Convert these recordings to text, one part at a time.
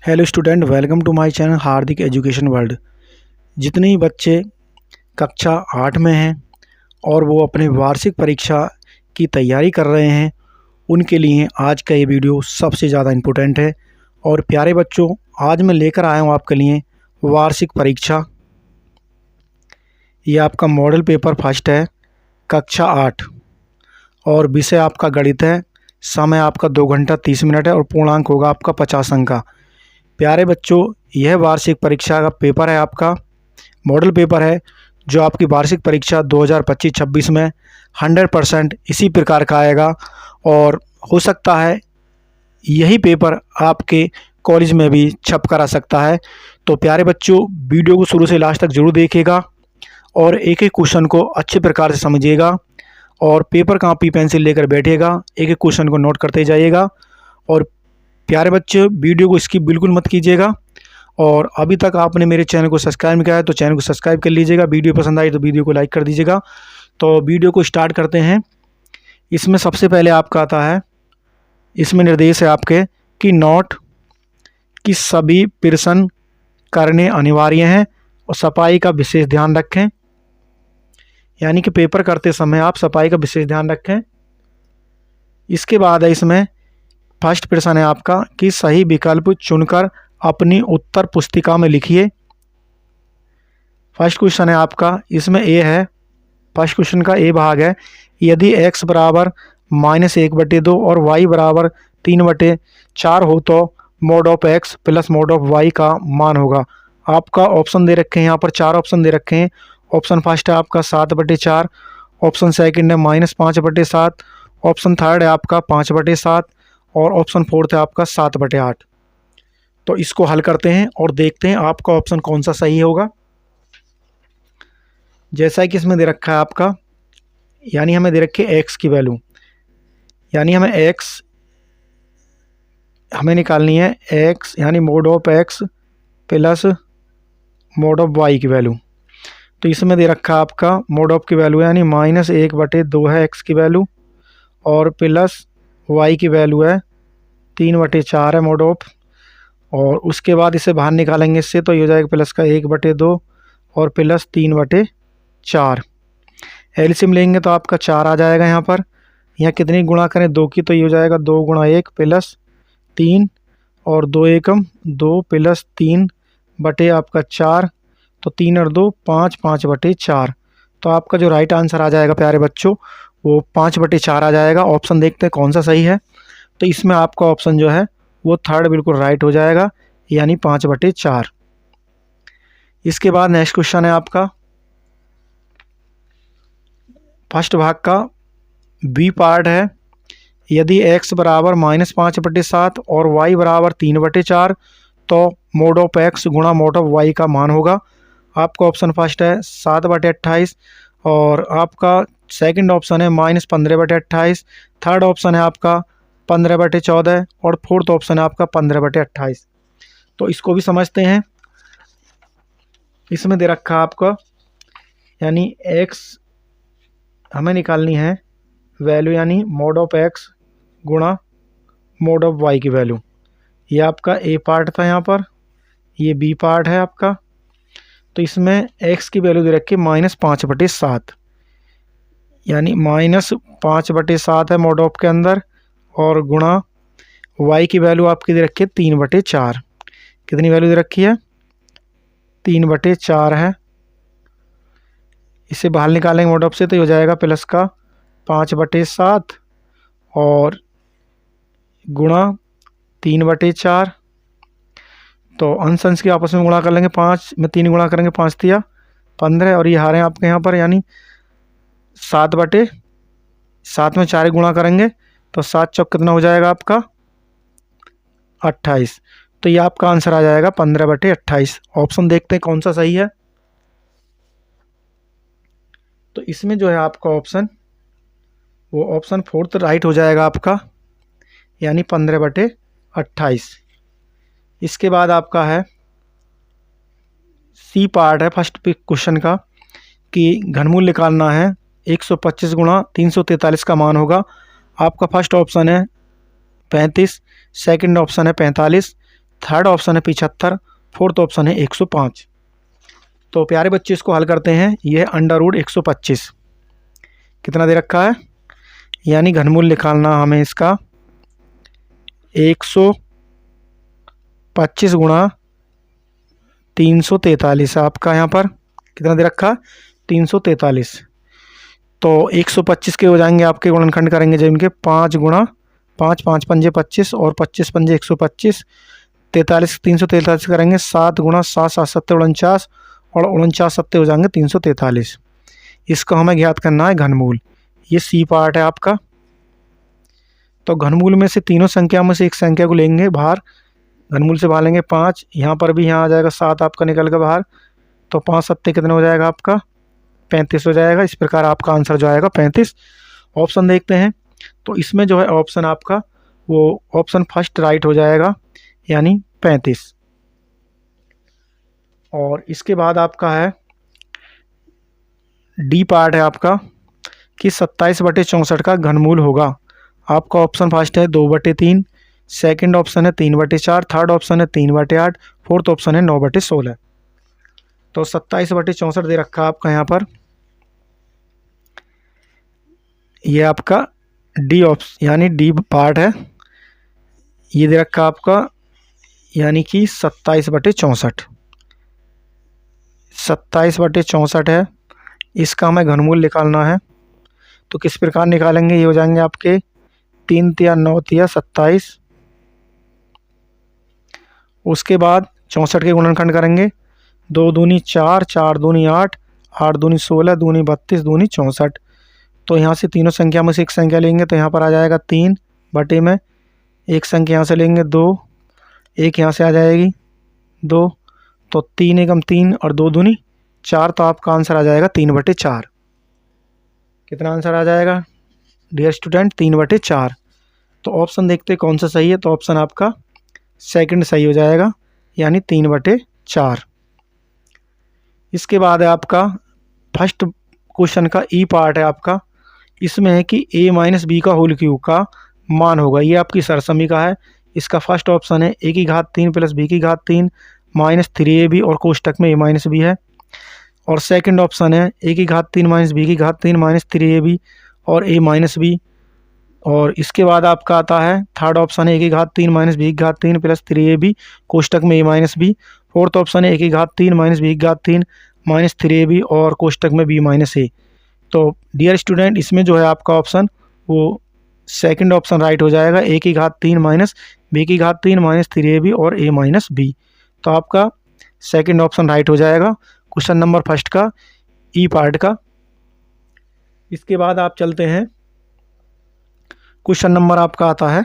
Hello student, welcome to my channel Hardik education world. जितने ही बच्चे कक्षा 8 में हैं और वो अपने वार्षिक परीक्षा की तैयारी कर रहे हैं, उनके लिए आज का ये वीडियो सबसे ज़्यादा इम्पोर्टेंट है। और प्यारे बच्चों, आज मैं लेकर आया हूँ आपके लिए वार्षिक परीक्षा। ये आपका मॉडल पेपर फर्स्ट है, कक्षा 8, और विषय आपका गणित है। समय आपका 2 घंटा 30 मिनट है और पूर्णांक होगा आपका 50 अंक का। प्यारे बच्चों, यह वार्षिक परीक्षा का पेपर है, आपका मॉडल पेपर है, जो आपकी वार्षिक परीक्षा 2025-26 में 100% इसी प्रकार का आएगा। और हो सकता है यही पेपर आपके कॉलेज में भी छप कर आ सकता है। तो प्यारे बच्चों, वीडियो को शुरू से लास्ट तक जरूर देखिएगा और एक एक क्वेश्चन को अच्छे प्रकार से समझिएगा और पेपर कॉपी पेंसिल लेकर बैठिएगा, एक एक क्वेश्चन को नोट करते जाइएगा। और प्यारे बच्चे, वीडियो को स्किप बिल्कुल मत कीजिएगा। और अभी तक आपने मेरे चैनल को सब्सक्राइब नहीं किया है तो चैनल को सब्सक्राइब कर लीजिएगा। वीडियो पसंद आई तो वीडियो को लाइक कर दीजिएगा। तो वीडियो को स्टार्ट करते हैं। इसमें सबसे पहले आपका आता है, इसमें निर्देश है आपके कि नोट कि सभी प्रश्न करने अनिवार्य हैं और सफाई का विशेष ध्यान रखें। यानी कि पेपर करते समय आप सफाई का विशेष ध्यान रखें। इसके बाद है इसमें फर्स्ट प्रश्न है आपका कि सही विकल्प चुनकर अपनी उत्तर पुस्तिका में लिखिए। फर्स्ट क्वेश्चन है आपका, इसमें ए है, फर्स्ट क्वेश्चन का ए भाग है, यदि x बराबर -1/2 और y बराबर 3/4 हो तो mode of x plus mode of y का मान होगा। आपका ऑप्शन दे रखे हैं, यहाँ पर 4 ऑप्शन दे रखे हैं। ऑप्शन फर्स्ट है आपका 7/4, ऑप्शन सेकंड है -5/7, ऑप्शन थर्ड है आपका 5/7 और ऑप्शन फोर्थ है आपका 7/8। तो इसको हल करते हैं और देखते हैं आपका ऑप्शन कौन सा सही होगा। जैसा कि इसमें दे रखा है आपका, यानी हमें दे रखी है x की वैल्यू, यानी हमें x हमें निकालनी है, x यानी mode of x plus mode of y की वैल्यू। तो इसमें दे रखा है आपका मोड ऑफ की वैल्यू यानी -1/2 है x की वैल्यू और प्लस y की वैल्यू है 3/4 है मोड ऑफ। और उसके बाद इसे बाहर निकालेंगे इससे, तो ये हो जाएगा प्लस का 1/2 और प्लस 3/4। एलसीएम लेंगे तो आपका 4 आ जाएगा। यहाँ कितनी गुणा करें 2 की, तो ये हो जाएगा 2 × 1 प्लस 3 और 2 एकम 2 प्लस 3 बटे आपका 4, तो 3 और 2 5, 5/4। तो आपका जो राइट आंसर आ जाएगा प्यारे बच्चों, वो 5/4 आ जाएगा। ऑप्शन देखते हैं कौन सा सही है। तो इसमें आपका ऑप्शन जो है वो थर्ड बिल्कुल राइट हो जाएगा, यानी 5/4। इसके बाद नेक्स्ट क्वेश्चन है आपका फर्स्ट भाग का बी पार्ट है, यदि x बराबर -5/7 और y बराबर 3/4 तो मोड ऑफ x गुणा मोड ऑफ y का मान होगा। आपका ऑप्शन फर्स्ट है 7/28 और आपका सेकंड ऑप्शन है -15/28, थर्ड ऑप्शन है आपका 15/14 और फोर्थ ऑप्शन है आपका 15/28। तो इसको भी समझते हैं। इसमें दे रखा आपका, यानी x हमें निकालनी है वैल्यू, यानी मोड ऑफ x गुणा मोड ऑफ y की वैल्यू। ये आपका ए पार्ट था, यहाँ पर ये बी पार्ट है आपका। तो इसमें x की वैल्यू दे रखी -5/7, यानी -5/7 है मोड ऑफ के अंदर और गुणा y की वैल्यू आपकी दे रखी है 3/4। कितनी वैल्यू दे रखी है? 3/4 है। इसे बाहर निकालेंगे मोड ऑफ से, तो ये हो जाएगा प्लस का 5/7 और गुणा 3/4। तो अंश अंश की आपस में गुणा कर लेंगे, 5 में 3 गुणा करेंगे 5 तिया 15 और ये हारे आपके यहाँ पर, यानी 7/7 में 4 गुणा करेंगे तो 7 चौक कितना हो जाएगा आपका 28। तो ये आपका आंसर आ जाएगा 15/28। ऑप्शन देखते हैं कौन सा सही है। तो इसमें जो है आपका ऑप्शन, वो ऑप्शन फोर्थ राइट हो जाएगा आपका, यानी 15/28। इसके बाद आपका है सी पार्ट है फर्स्ट क्वेश्चन का कि घनमूल निकालना है 125 × 343 का मान होगा। आपका फर्स्ट ऑप्शन है 35, सेकंड ऑप्शन है 45, थर्ड ऑप्शन है 75, फोर्थ ऑप्शन है 105। तो प्यारे बच्चे इसको हल करते हैं। यह अंडर रूट 125 कितना दे रखा है, यानी घनमूल निकालना हमें इसका 125 गुणा 343 आपका यहाँ पर कितना दे रखा, 343। तो 125 के हो जाएंगे आपके, गुणनखंड करेंगे जब इनके 5 गुणा 5, 5 पंजे 25 और 25 पंजे 125, 43 343 करेंगे 7 गुणा 7, 7 सत्ते 49 और 49 सत्ते हो जाएंगे 343। इसको हमें ज्ञात करना है घनमूल। ये सी पार्ट है आपका। तो घनमूल में से तीनों संख्या में से एक संख्या को लेंगे बाहर, घनमूल से बाहर लेंगे 5, यहाँ पर भी यहाँ आ जाएगा 7 आपका निकल के बाहर। तो 5 सत्ते कितने हो जाएगा आपका, 35 हो जाएगा। इस प्रकार आपका आंसर जो आएगा 35। ऑप्शन देखते हैं, तो इसमें जो है ऑप्शन आपका वो ऑप्शन फर्स्ट राइट हो जाएगा, यानी 35। और इसके बाद आपका है डी पार्ट है आपका कि 27/64 का घनमूल होगा। आपका ऑप्शन फर्स्ट है 2/3, सेकंड ऑप्शन है 3/4, थर्ड ऑप्शन है 3/8, फोर्थ ऑप्शन है 9/16। तो 27/64 दे रखा आपका यहाँ पर। ये आपका डी ऑप्शन यानी डी पार्ट है, ये दे रखा आपका, यानी कि 27/64 27/64 है। इसका हमें घनमूल निकालना है। तो किस प्रकार निकालेंगे, ये हो जाएंगे आपके 3 तिया 9 तिया 27। उसके बाद 64 के गुणनखंड करेंगे, 2 दूनी 4, 4 दूनी 8, 8 दूनी 16, दूनी 32, दूनी 64। तो यहाँ से तीनों संख्या में से एक संख्या लेंगे, तो यहाँ पर आ जाएगा 3 बटे में एक संख्या यहाँ से लेंगे 2, एक यहाँ से आ जाएगी 2, तो 3 एकम 3 और 2 दूनी 4। तो आपका आंसर आ जाएगा 3/4। कितना आंसर आ जाएगा डियर स्टूडेंट, 3/4। तो ऑप्शन देखते हैं कौन सा सही है। तो ऑप्शन आपका सेकंड सही हो जाएगा, यानी 3/4। इसके बाद है आपका फर्स्ट क्वेश्चन का ई पार्ट है आपका। इसमें है कि a माइनस बी का होल क्यूब का मान होगा। ये आपकी सरसमीका है। इसका फर्स्ट ऑप्शन है a की घात 3 प्लस b की घात 3 माइनस 3ab और कोष्टक में a माइनस बी है। और सेकंड ऑप्शन है a की घात 3 माइनस b की घात 3 माइनस 3ab और a माइनस बी। और इसके बाद आपका आता है थर्ड ऑप्शन है a की घात 3 माइनस b की घात 3 प्लस 3ab कोष्टक में a minus B. Fourth option है a की घात 3 माइनस b की घात 3 माइनस 3ab और कोष्टक में b माइनस a। तो डियर स्टूडेंट, इसमें जो है आपका ऑप्शन वो सेकंड ऑप्शन राइट हो जाएगा, a की घात 3 माइनस b की घात 3 माइनस 3ab और a माइनस बी। तो आपका सेकंड ऑप्शन राइट हो जाएगा क्वेश्चन नंबर फर्स्ट का ई पार्ट का। इसके बाद आप चलते हैं, क्वेश्चन नंबर आपका आता है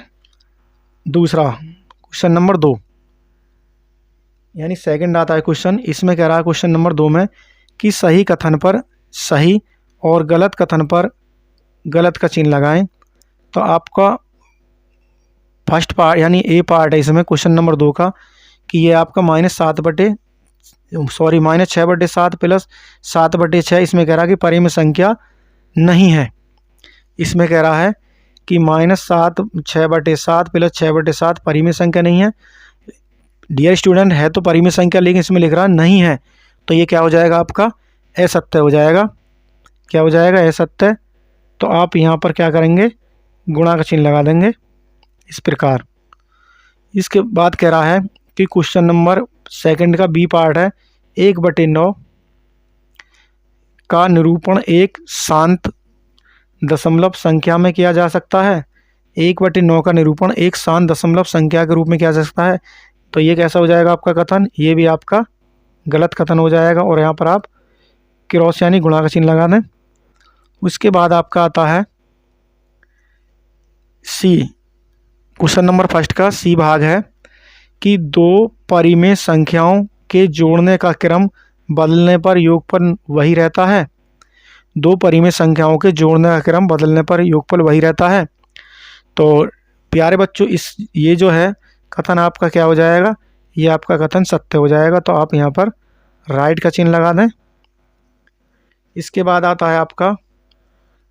दूसरा, क्वेश्चन नंबर 2, यानी सेकंड आता है क्वेश्चन। इसमें कह रहा है क्वेश्चन नंबर 2 में कि सही कथन पर सही और गलत कथन पर गलत का चिन्ह लगाएं। तो आपका फर्स्ट पार्ट यानी ए पार्ट है इसमें क्वेश्चन नंबर 2 का कि ये आपका -6/7 प्लस 7/6। इसमें कह रहा है कि परिमेय संख्या नहीं है। इसमें कह रहा है कि -7 6/7 प्लस 6/7 परिमेय संख्या नहीं है। डियर स्टूडेंट, है तो परिमेय संख्या, लेकिन इसमें लिख रहा नहीं है। तो ये क्या हो जाएगा आपका असत्य हो जाएगा। क्या हो जाएगा असत्य। तो आप यहाँ पर क्या करेंगे, गुणा का चिन्ह लगा देंगे इस प्रकार। इसके बाद कह रहा है कि क्वेश्चन नंबर सेकंड का बी पार्ट है 1/9 का निरूपण एक शांत दशमलव संख्या में किया जा सकता है। 1/9 का निरूपण एक शांत दशमलव संख्या के रूप में किया जा सकता है। तो ये कैसा हो जाएगा आपका कथन, ये भी आपका गलत कथन हो जाएगा। और यहाँ पर आप क्रॉस यानी गुणा का चिन्ह लगा दें। उसके बाद आपका आता है सी, क्वेश्चन नंबर फर्स्ट का सी भाग है कि दो परिमेय संख्याओं के जोड़ने का क्रम बदलने पर योगफल वही रहता है। दो परिमेय संख्याओं के जोड़ने का क्रम बदलने पर योगफल वही रहता है। तो प्यारे बच्चों, ये जो है कथन आपका क्या हो जाएगा, ये आपका कथन सत्य हो जाएगा। तो आप यहाँ पर राइट का चिन्ह लगा दें। इसके बाद आता है आपका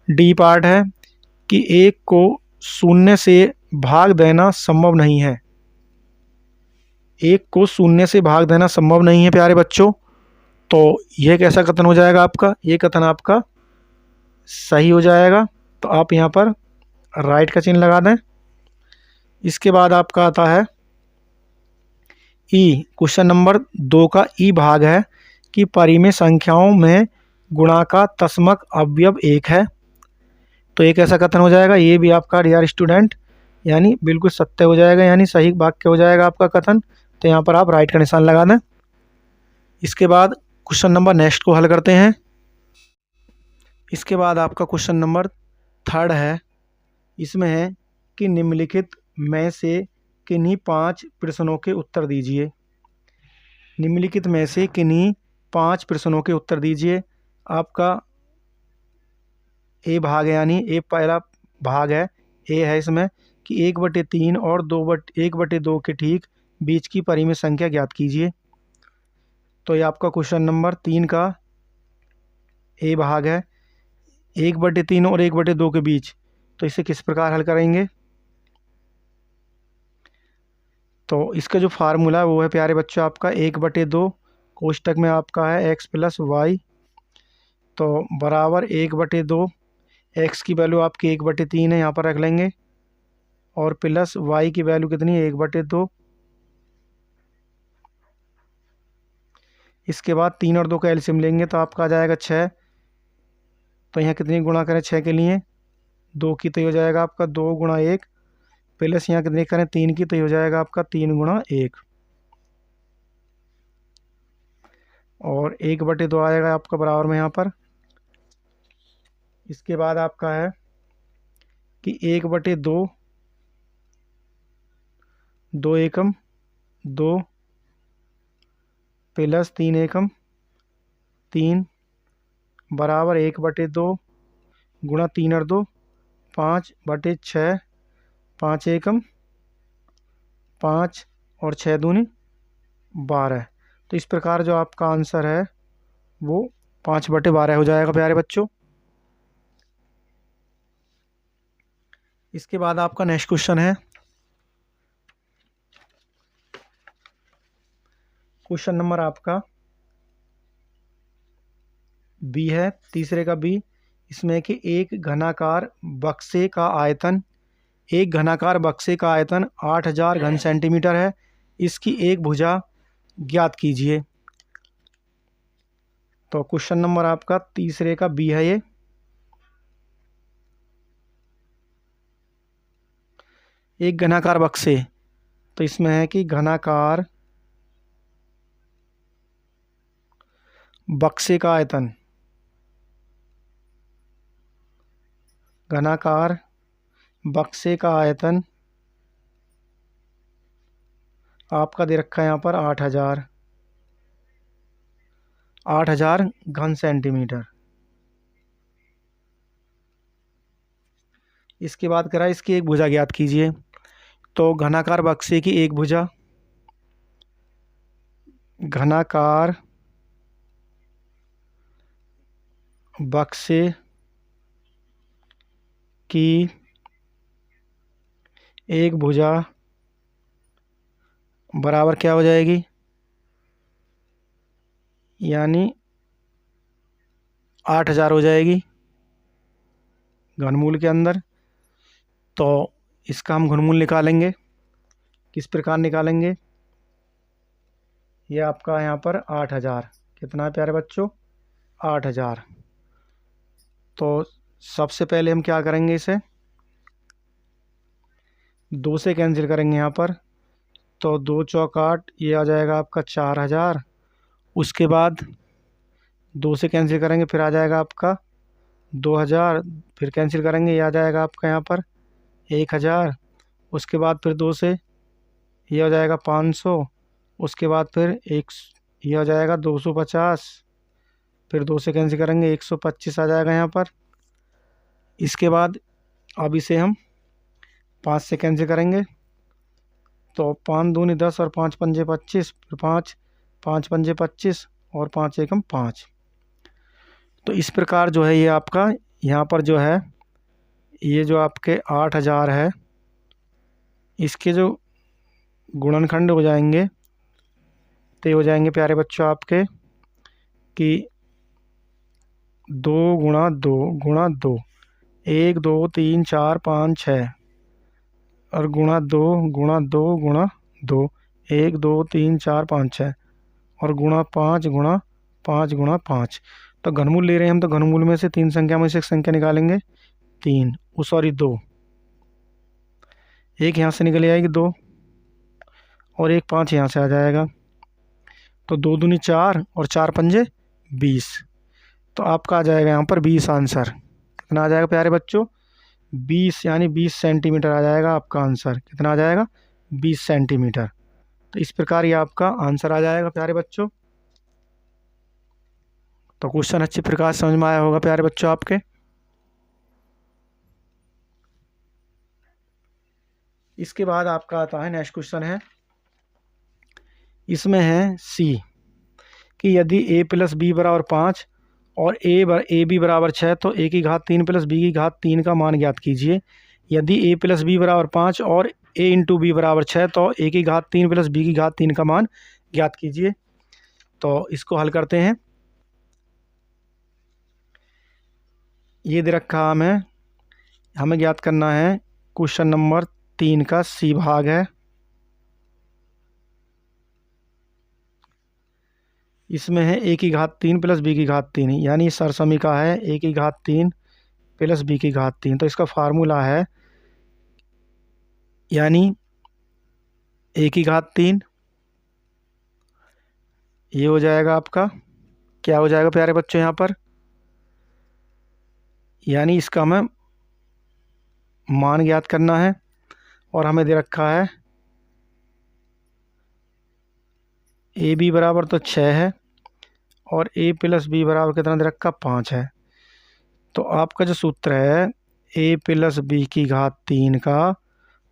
डी पार्ट है कि एक को शून्य से भाग देना संभव नहीं है। 1 को शून्य से भाग देना संभव नहीं है प्यारे बच्चों। तो यह कैसा कथन हो जाएगा आपका, ये कथन आपका सही हो जाएगा। तो आप यहाँ पर राइट का चिन्ह लगा दें। इसके बाद आपका आता है ई। क्वेश्चन नंबर 2 का ई भाग है कि परिमेय संख्याओं में गुणा का तस्मक अवयव 1 है। तो एक ऐसा कथन हो जाएगा, ये भी आपका डियर स्टूडेंट यानी बिल्कुल सत्य हो जाएगा, यानी सही वाक्य हो जाएगा आपका कथन। तो यहाँ पर आप राइट का निशान लगा दें। इसके बाद क्वेश्चन नंबर नेक्स्ट को हल करते हैं। इसके बाद आपका क्वेश्चन नंबर 3 है। इसमें है कि निम्नलिखित में से किन्हीं 5 प्रश्नों के उत्तर दीजिए। निम्नलिखित में से किन्हीं 5 प्रश्नों के उत्तर दीजिए। आपका ए भाग है, यानी ए पहला भाग है, ए है इसमें कि 1/3 और 1/2 के ठीक बीच की परिमेय संख्या ज्ञात कीजिए। तो ये आपका क्वेश्चन नंबर 3 का ए भाग है, 1/3 और 1/2 के बीच। तो इसे किस प्रकार हल करेंगे। तो इसका जो फार्मूला है वो है प्यारे बच्चों आपका 1/2 कोष्टक में आपका है x + y, तो बराबर 1/2। x की वैल्यू आपकी 1/3 है, यहाँ पर रख लेंगे, और प्लस y की वैल्यू कितनी है 1/2। इसके बाद 3 और 2 का एलसीएम लेंगे तो आपका आ जाएगा 6। तो यहाँ कितनी गुणा करें 6 के लिए, 2 की, तो हो जाएगा आपका 2 × 1, प्लस यहाँ कितनी करें 3 की, तो हो जाएगा आपका 3 × 1, और 1/2 आएगा आपका बराबर में यहाँ पर। इसके बाद आपका है कि 1/2, 2 एकम 2 प्लस 3 एकम 3 बराबर 1/2 गुणा 3 और 2 5/6, 5 एकम 5 और 6 दूनी 12। तो इस प्रकार जो आपका आंसर है वो 5/12 हो जाएगा प्यारे बच्चों। इसके बाद आपका नेक्स्ट क्वेश्चन है, क्वेश्चन नंबर आपका बी है, तीसरे का बी। इसमें कि एक घनाकार बक्से का आयतन 8000 घन सेंटीमीटर है। इसकी एक भुजा ज्ञात कीजिए। तो क्वेश्चन नंबर आपका तीसरे का बी है ये। एक घनाकार बक्से, तो इसमें है कि घनाकार बक्से का आयतन, घनाकार बक्से का आयतन आपका दे रखा है यहाँ पर 8000 घन सेंटीमीटर। इसके बाद करा इसकी एक भुजा ज्ञात कीजिए। तो घनाकार बक्से की एक भुजा, घनाकार बक्से की एक भुजा बराबर क्या हो जाएगी, यानी 8000 हो जाएगी घनमूल के अंदर। तो इसका हम घनमूल निकालेंगे, किस प्रकार निकालेंगे। ये आपका यहाँ पर 8000 कितना है प्यारे बच्चों 8000। तो सबसे पहले हम क्या करेंगे, इसे 2 से कैंसिल करेंगे यहाँ पर। तो 2 चौक 8, ये आ जाएगा आपका 4000। उसके बाद 2 से कैंसिल करेंगे, फिर आ जाएगा आपका 2000, फिर कैंसिल करेंगे, ये आ जाएगा आपका यहाँ पर 1000। उसके बाद फिर 2 से ये हो जाएगा 500। उसके बाद फिर ये हो जाएगा 250, फिर 2 से कैंसिल करेंगे 125 आ जाएगा यहाँ पर। इसके बाद अब इसे हम 5 से कैंसिल करेंगे, तो 5 दूनी 10 और 5 पंजे 25, फिर 5 पंजे 25 और 5 एकम 5। तो इस प्रकार जो है ये आपका यहाँ पर जो है ये जो आपके 8000 है, इसके जो गुणनखंड हो जाएंगे तो ये हो जाएंगे प्यारे बच्चों आपके कि 2 × 2 × 2, 1 2 3 4 5 6 और ×2 × 2 × 2, 1 2 3 4 5 6 और ×5 × 5 × 5। तो घनमूल ले रहे हैं हम, तो घनमूल में से 3 संख्या में से एक संख्या निकालेंगे 3, सॉरी 2, एक यहाँ से निकल आएगी 2 और एक 5 यहाँ से आ जाएगा। तो 2 दूनी 4 और 4 पंजे 20। तो आपका आ जाएगा यहाँ पर 20 आंसर। कितना आ जाएगा प्यारे बच्चों? 20, यानी 20 सेंटीमीटर आ जाएगा आपका आंसर। कितना आ जाएगा? 20 सेंटीमीटर। तो इस प्रकार ये आपका आंसर आ जाएगा प्यारे बच्चों। तो क्वेश्चन अच्छी प्रकार समझ में आया होगा प्यारे बच्चों आपके। इसके बाद आपका आता है नेक्स्ट क्वेश्चन है, इसमें है सी कि यदि a + b = 5 और a b = 6 तो a की घात 3 + b की घात 3 का मान ज्ञात कीजिए। यदि a + b = 5 और a × b = 6 तो a की घात 3 + b की घात 3 का मान ज्ञात कीजिए। तो इसको हल करते हैं। ये दे रखा हमें ज्ञात करना है क्वेश्चन नंबर 3 का सी भाग है। इसमें है a की घात 3 + b की घात 3, यानी सरसमीका है a की घात 3 + b की घात 3। तो इसका फार्मूला है यानी a की घात 3, ये हो जाएगा आपका, क्या हो जाएगा प्यारे बच्चों यहाँ पर, यानी इसका हमें मान ज्ञात करना है। और हमें दे रखा है ए बी बराबर तो 6 है और a + b बराबर कितना दे रखा? 5 है। तो आपका जो सूत्र है a + b की घात 3 का,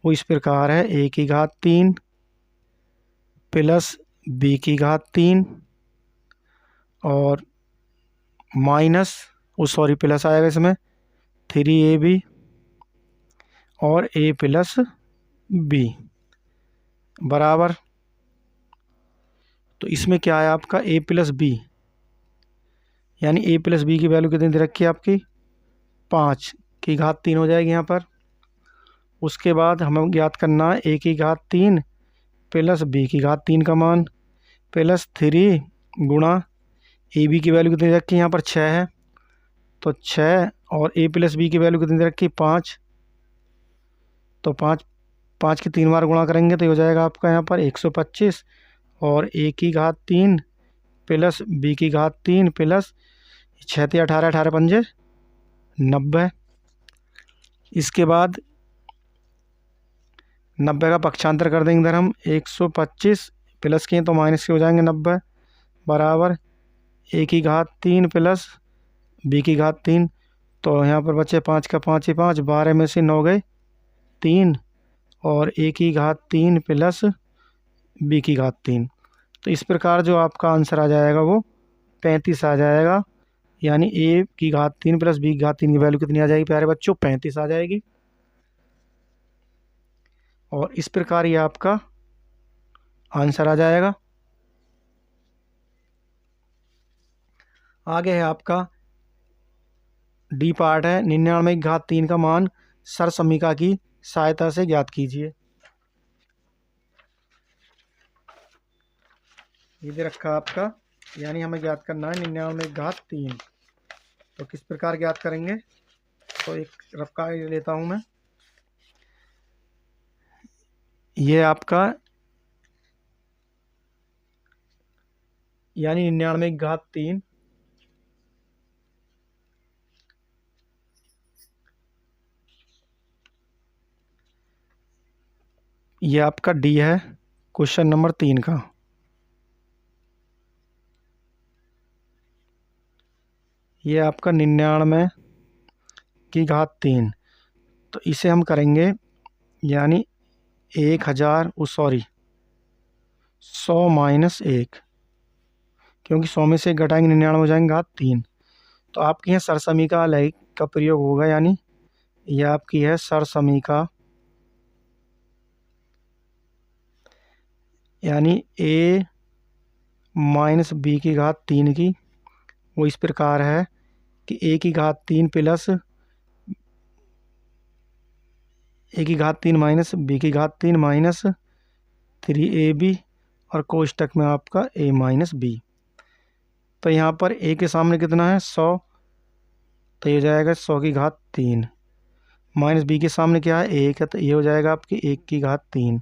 वो इस प्रकार है a की घात 3 + b की घात 3 और माइनस, सॉरी प्लस आएगा इसमें 3ab और a + b बराबर। तो इसमें क्या है आपका a + b, यानी a + b की वैल्यू कितनी दे रखी है आपकी? 5 की घात 3 हो जाएगी यहाँ पर। उसके बाद हमें ज्ञात करना है a की घात 3 + b की घात 3 का मान +3 गुणा ab की वैल्यू कितनी रखी है यहाँ पर? 6 है। तो 6 और a + b की वैल्यू कितनी रखी? 5। तो 5 की 3 बार गुणा करेंगे तो हो जाएगा आपका यहाँ पर 125 और a की घात 3 + b की घात 3 + 6 × 18, 18 पंजे 90। इसके बाद 90 का पक्षांतर कर देंगे इधर हम, 125 प्लस के तो माइनस के हो जाएंगे 90 बराबर a की घात 3 + b की घात 3। तो यहाँ पर बचे 5 का 5 ही 5, 12 में से 9 गए 3 और a की घात 3 + b की घात 3। तो इस प्रकार जो आपका आंसर आ जाएगा वो 35 आ जाएगा। यानी a की घात 3 + b की घात 3 की वैल्यू कितनी आ जाएगी प्यारे बच्चों? 35 आ जाएगी। और इस प्रकार ये आपका आंसर आ जाएगा। आगे है आपका डी पार्ट है, 99 की घात 3 का मान सरसमीका की सहायता से ज्ञात कीजिए। ये दे रखा आपका, यानी हमें ज्ञात करना है 99 की घात 3। तो किस प्रकार ज्ञात करेंगे? तो एक रफका लेता हूं मैं। ये आपका यानी 99 की घात 3 ये आपका डी है क्वेश्चन नंबर 3 का। ये आपका 99 की घात 3। तो इसे हम करेंगे यानी 1000, सॉरी 100 - 1, क्योंकि 100 में से 1 घटाएंगे 99 हो जाएंगे घात 3। तो आपके यहाँ सरसमीका लय का प्रयोग होगा, यानी यह आपकी है सरसमीका, यानी a माइनस बी की घात 3 की, वो इस प्रकार है कि ए की घात 3 प्लस ए की घात 3 माइनस बी की घात 3 माइनस 3ab और कोष्टक में आपका a माइनस बी। तो यहाँ पर a के सामने कितना है 100, तो ये हो जाएगा 100 की घात 3 माइनस बी के सामने क्या है 1 है, तो ये हो जाएगा आपकी 1 की घात 3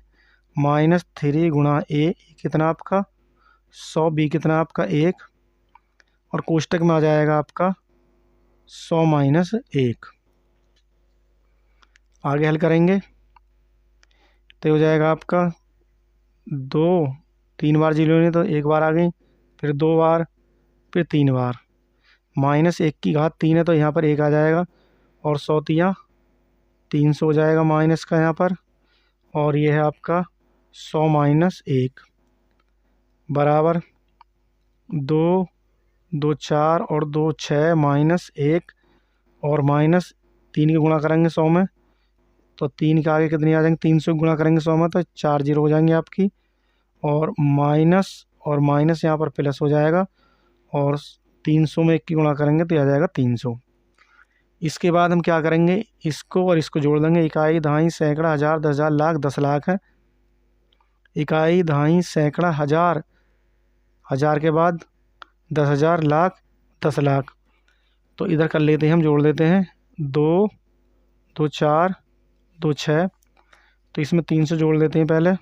माइनस 3 गुणा a कितना आपका 100, बी कितना आपका 1 और कोष्टक में आ जाएगा आपका 100 माइनस 1। आगे हल करेंगे तो हो जाएगा आपका 2, 3 बार जीरो नहीं तो एक बार आ गई, फिर 2 बार, फिर 3 बार, माइनस 1 की घात 3 है तो यहाँ पर 1 आ जाएगा और 100 तिया 300 हो जाएगा माइनस का यहाँ पर, और ये है आपका 100 माइनस 1 बराबर 2, 2 4 और 2 6 माइनस 1 और माइनस 3 के गुणा करेंगे 100 में तो 3 के आगे कितनी आ जाएंगे 300 गुणा करेंगे 100 में तो 4 जीरो हो जाएंगे आपकी, और माइनस यहाँ पर प्लस हो जाएगा और 300 में 1 की गुणा करेंगे तो आ जाएगा 300। इसके बाद हम क्या करेंगे, इसको और इसको जोड़ देंगे। इकाई, दहाई, सैकड़ा, हज़ार, 10,000, लाख, 10 लाख है। इकाई, दहाई, सैकड़ा, हज़ार, हज़ार के बाद 10,000, लाख, 10 लाख। तो इधर कर लेते हैं, हम जोड़ देते हैं 2, 2 4, 2 6, तो इसमें 300 जोड़ देते हैं पहले,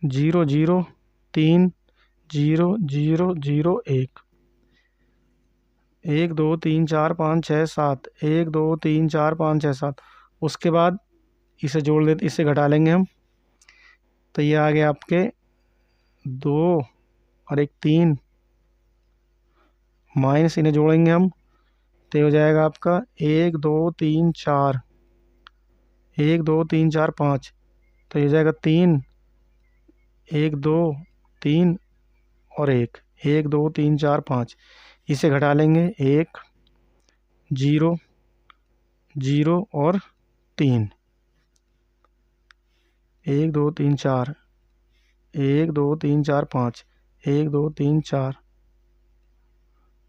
0 0 3 0 0 0 1, 1 2 3 4 5 6 7, 1 2 3 4 5 6 7। उसके बाद इसे जोड़ देते, इसे घटा लेंगे हम, तो ये आ गया आपके 2 और 1 3, माइनस इन्हें जोड़ेंगे हम तो हो जाएगा आपका 1 2 3 4, 1 2 3 4 5, तो ये हो जाएगा 3, 1 2 3 और 1, 1 2 3 4 5। इसे घटा लेंगे 1 0 0 और 3, 1 2 3 4, 1 2 3 4 5, 1 2 3 4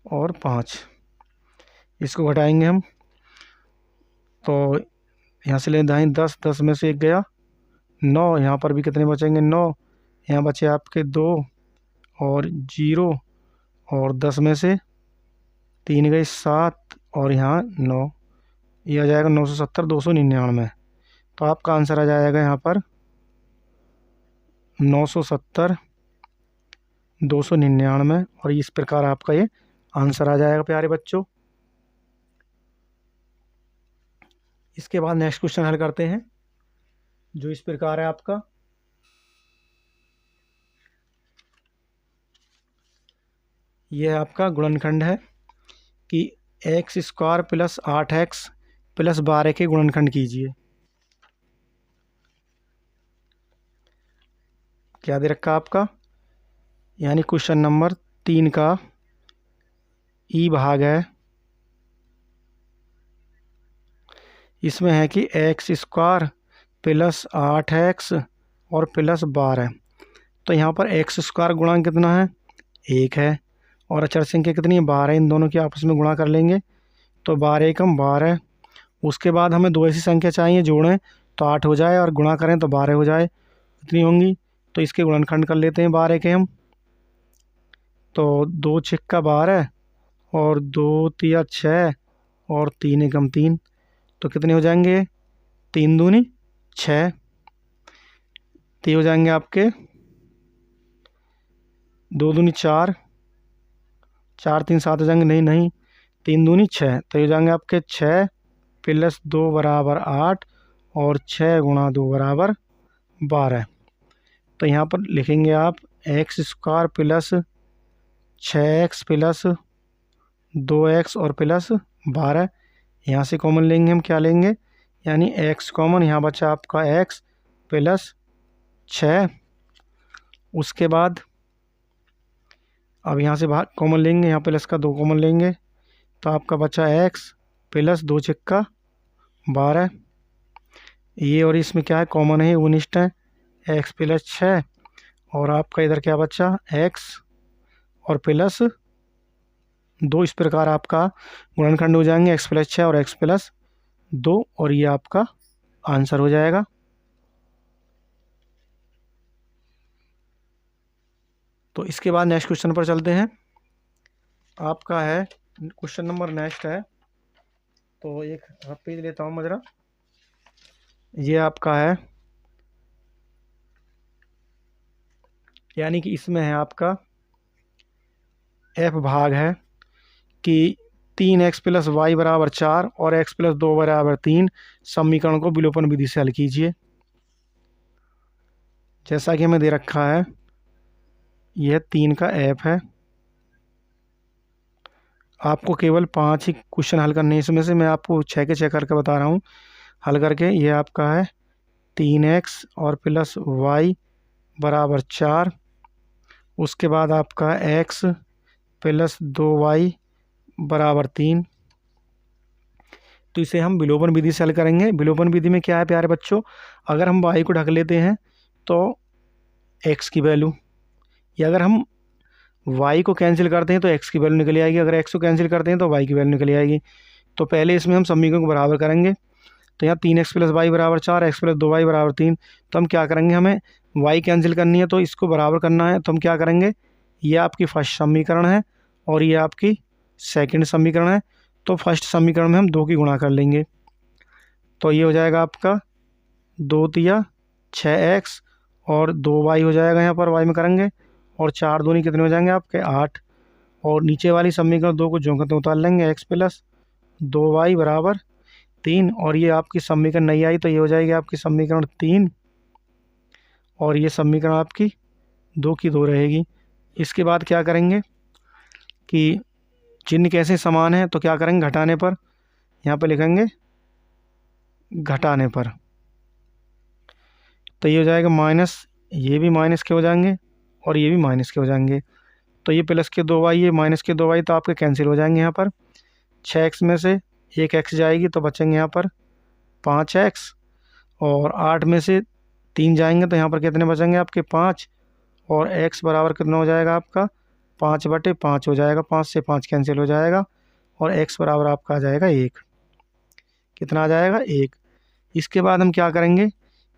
और 5। इसको घटाएंगे हम तो यहाँ से ले दाएँ 10, 10 में से 1 गया 9, यहाँ पर भी कितने बचेंगे 9, यहाँ बचे आपके 2 और 0 और 10 में से 3 गए 7 और यहाँ 9, ये आ जाएगा 970, 299। तो आपका आंसर आ जाएगा यहाँ पर 970, 299 और इस प्रकार आपका ये आंसर आ जाएगा प्यारे बच्चों। इसके बाद नेक्स्ट क्वेश्चन हल करते हैं जो इस प्रकार है आपका, यह आपका गुणनखंड है कि x square plus 8x plus 12 के गुणनखंड कीजिए। क्या दे रखा आपका, यानी क्वेश्चन नंबर 3 का ई भाग है, इसमें है कि x स्क्वायर प्लस 8x और प्लस 12। तो यहाँ पर x स्क्वायर गुणा कितना है 1 है और अचर संख्या कितनी है 12, इन दोनों की आपस में गुणा कर लेंगे तो 12 एकम 12। उसके बाद हमें दो ऐसी संख्या चाहिए जोड़ें तो 8 हो जाए और गुणा करें तो 12 हो जाए, कितनी होंगी, तो इसके गुणनखंड कर लेते हैं 12 के हम। तो 2 छिक्का 12 और 2 तिया 6 और 3 एकम 3, तो कितने हो जाएंगे 3 दूनी 6, तो ये हो जाएंगे आपके 2 दूनी 4, 4 3 7 हो जाएंगे, नहीं 3 दूनी 6, तो ये हो जाएंगे आपके 6 प्लस 2 बराबर 8 और 6 गुणा 2 बराबर 12। तो यहाँ पर लिखेंगे आप x square plus 6x plus 2x और प्लस 12, यहाँ से कॉमन लेंगे हम, क्या लेंगे, यानी x कॉमन, यहाँ बचा आपका x प्लस 6। उसके बाद अब यहाँ से भाग कॉमन लेंगे, यहाँ प्लस का 2 कॉमन लेंगे तो आपका बचा x प्लस 2 छिक्का 12, ये और इसमें क्या है कॉमन है, 19 है, x प्लस 6 और आपका इधर क्या बचा, x और प्लस 2। इस प्रकार आपका गुणनखंड हो जाएंगे x+6 और x+2, और ये आपका आंसर हो जाएगा। तो इसके बाद नेक्स्ट क्वेश्चन पर चलते हैं। आपका है क्वेश्चन नंबर नेक्स्ट है, तो एक पेज लेता हूँ मैं जरा। ये आपका है, यानी कि इसमें है आपका f भाग है कि 3x+y = 4 और x+2 = 3 समीकरण को विलोपन विधि से हल कीजिए। जैसा कि हमें दे रखा है, यह 3 का f है। आपको केवल 5 ही क्वेश्चन हल करने हैं, इसमें से मैं आपको 6 के 6 करके बता रहा हूँ हल करके। ये आपका है 3x और +y = 4, उसके बाद आपका x + 2y = 3। तो इसे हम विलोपन विधि से हल करेंगे। विलोपन विधि में क्या है प्यारे बच्चों, अगर हम y को ढक लेते हैं तो x की वैल्यू, या अगर हम y को कैंसिल करते हैं तो x की वैल्यू निकल आएगी, अगर x को कैंसिल करते हैं तो y की वैल्यू निकल आएगी। तो पहले इसमें हम समीकरण को बराबर करेंगे। तो यहाँ 3x + y = 4, x+2y = 3। तो हम क्या करेंगे, हमें y कैंसिल करनी है तो इसको बराबर करना है। तो हम क्या करेंगे, ये आपकी फर्स्ट समीकरण है और ये आपकी सेकंड समीकरण है। तो फर्स्ट समीकरण में हम 2 की गुणा कर लेंगे, तो ये हो जाएगा आपका 2 तिया 6x और 2y हो जाएगा, यहाँ पर y में करेंगे, और 4 दूनी कितने हो जाएंगे आपके 8। और नीचे वाली समीकरण 2 को जोड़ कर उतार लेंगे, x + 2y = 3। और ये आपकी समीकरण नहीं आई तो ये हो जाएगी आपकी समीकरण 3, और ये समीकरण आपकी 2 की 2 रहेगी। इसके बाद क्या करेंगे कि चिन्ह कैसे समान है, तो क्या करेंगे, घटाने पर यहाँ पर लिखेंगे घटाने पर, तो ये हो जाएगा माइनस, ये भी माइनस के हो जाएंगे और ये भी माइनस के हो जाएंगे। तो ये प्लस के 2y, ये माइनस के 2y, तो आपके कैंसिल हो जाएंगे। यहाँ पर 6x में से एक x जाएगी तो बचेंगे यहाँ पर 5x, और 8 में से 3 जाएंगे तो यहाँ पर कितने बचेंगे आपके 5, और x बराबर कितना हो जाएगा आपका 5/5 हो जाएगा, 5 से 5 कैंसिल हो जाएगा, और x बराबर आपका आ जाएगा 1। कितना आ जाएगा 1। इसके बाद हम क्या करेंगे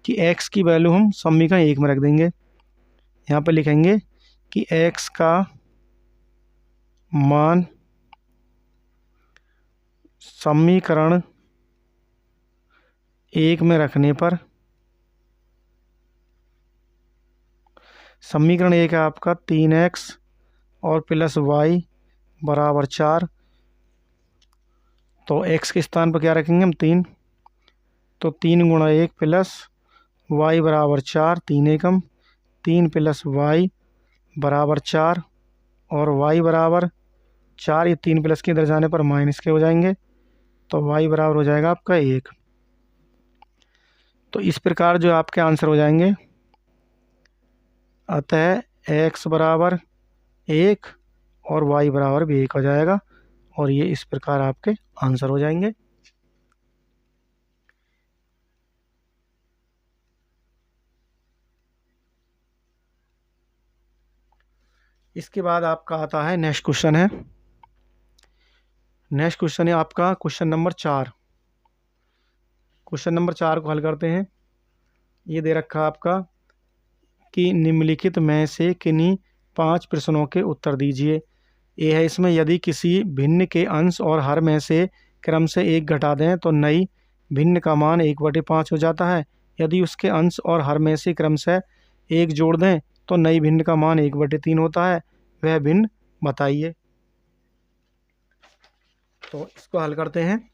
कि x की वैल्यू हम समीकरण 1 में रख देंगे। यहाँ पर लिखेंगे कि x का मान समीकरण 1 में रखने पर, समीकरण 1 है आपका 3x और +y = 4। तो x के स्थान पर क्या रखेंगे हम 3, तो 3 × 1 + y = 4, 3 एकम 3 + y = 4, और y बराबर 4, ये 3 प्लस के इधर जाने पर माइनस के हो जाएंगे, तो y बराबर हो जाएगा आपका 1। तो इस प्रकार जो आपके आंसर हो जाएंगे, अतः x बराबर 1 और y बराबर भी 1 हो जाएगा, और ये इस प्रकार आपके आंसर हो जाएंगे। इसके बाद आपका आता है नेक्स्ट क्वेश्चन है। नेक्स्ट क्वेश्चन है आपका क्वेश्चन नंबर 4। क्वेश्चन नंबर 4 को हल करते हैं। ये दे रखा आपका कि निम्नलिखित में से किन्हीं 5 प्रश्नों के उत्तर दीजिए। ये है इसमें, यदि किसी भिन्न के अंश और हर में से क्रम से 1 घटा दें तो नई भिन्न का मान 1/5 हो जाता है। यदि उसके अंश और हर में से क्रम से 1 जोड़ दें तो नई भिन्न का मान 1/3 होता है, वह भिन्न बताइए। तो इसको हल करते हैं।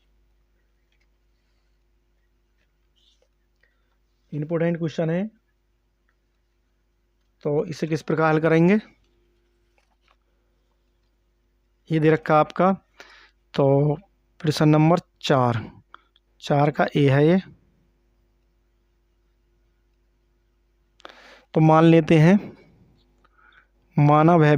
इम्पोर्टेंट क्वेश्चन है, तो इसे किस प्रकार हल करेंगे। ये दे रखा आपका, तो प्रश्न नंबर 4 का ए है ये। तो मान लेते हैं, माना वह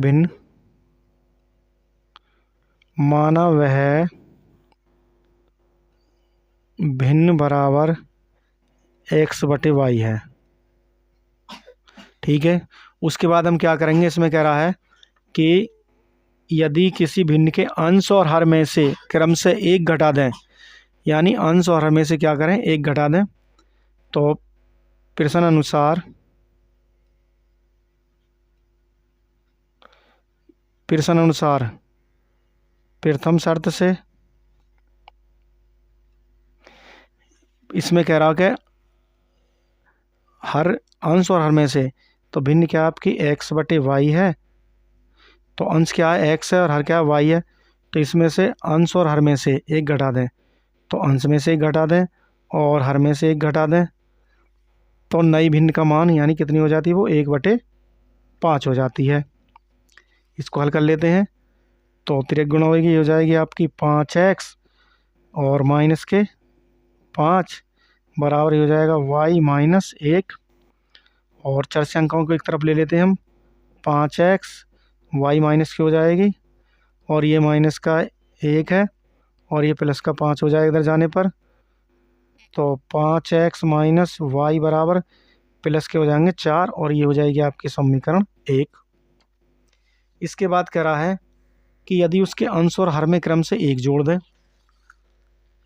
भिन्न बराबर x/y है, ठीक है। उसके बाद हम क्या करेंगे, इसमें कह रहा है कि यदि किसी भिन्न के अंश और हर में से क्रम से एक घटा दें, यानी अंश और हर में से क्या करें, एक घटा दें। तो प्रश्न अनुसार प्रथम शर्त से इसमें कह रहा कि हर अंश और हर में से, तो भिन्न क्या आपकी x बटे वाई है, तो अंश क्या है x है और हर क्या है y है। तो इसमें से अंश और हर में से एक घटा दें, तो अंश में से एक घटा दें और हर में से एक घटा दें, तो नई भिन्न का मान यानी कितनी हो जाती है, वो 1/5 हो जाती है। इसको हल कर लेते हैं। तो तिरक गुणा होगी, हो जाएगी आपकी 5x और माइनस के 5 बराबर हो जाएगा y-1। और चर से अंकों को एक तरफ ले लेते हैं हम, 5x y माइनस की हो जाएगी और ये माइनस का 1 है और ये प्लस का 5 हो जाएगा इधर जाने पर। तो 5x माइनस वाई बराबर प्लस के हो जाएंगे 4 और ये हो जाएगी आपकी समीकरण 1। इसके बाद कह रहा है कि यदि उसके अंश और हर में क्रम से 1 जोड़ दें।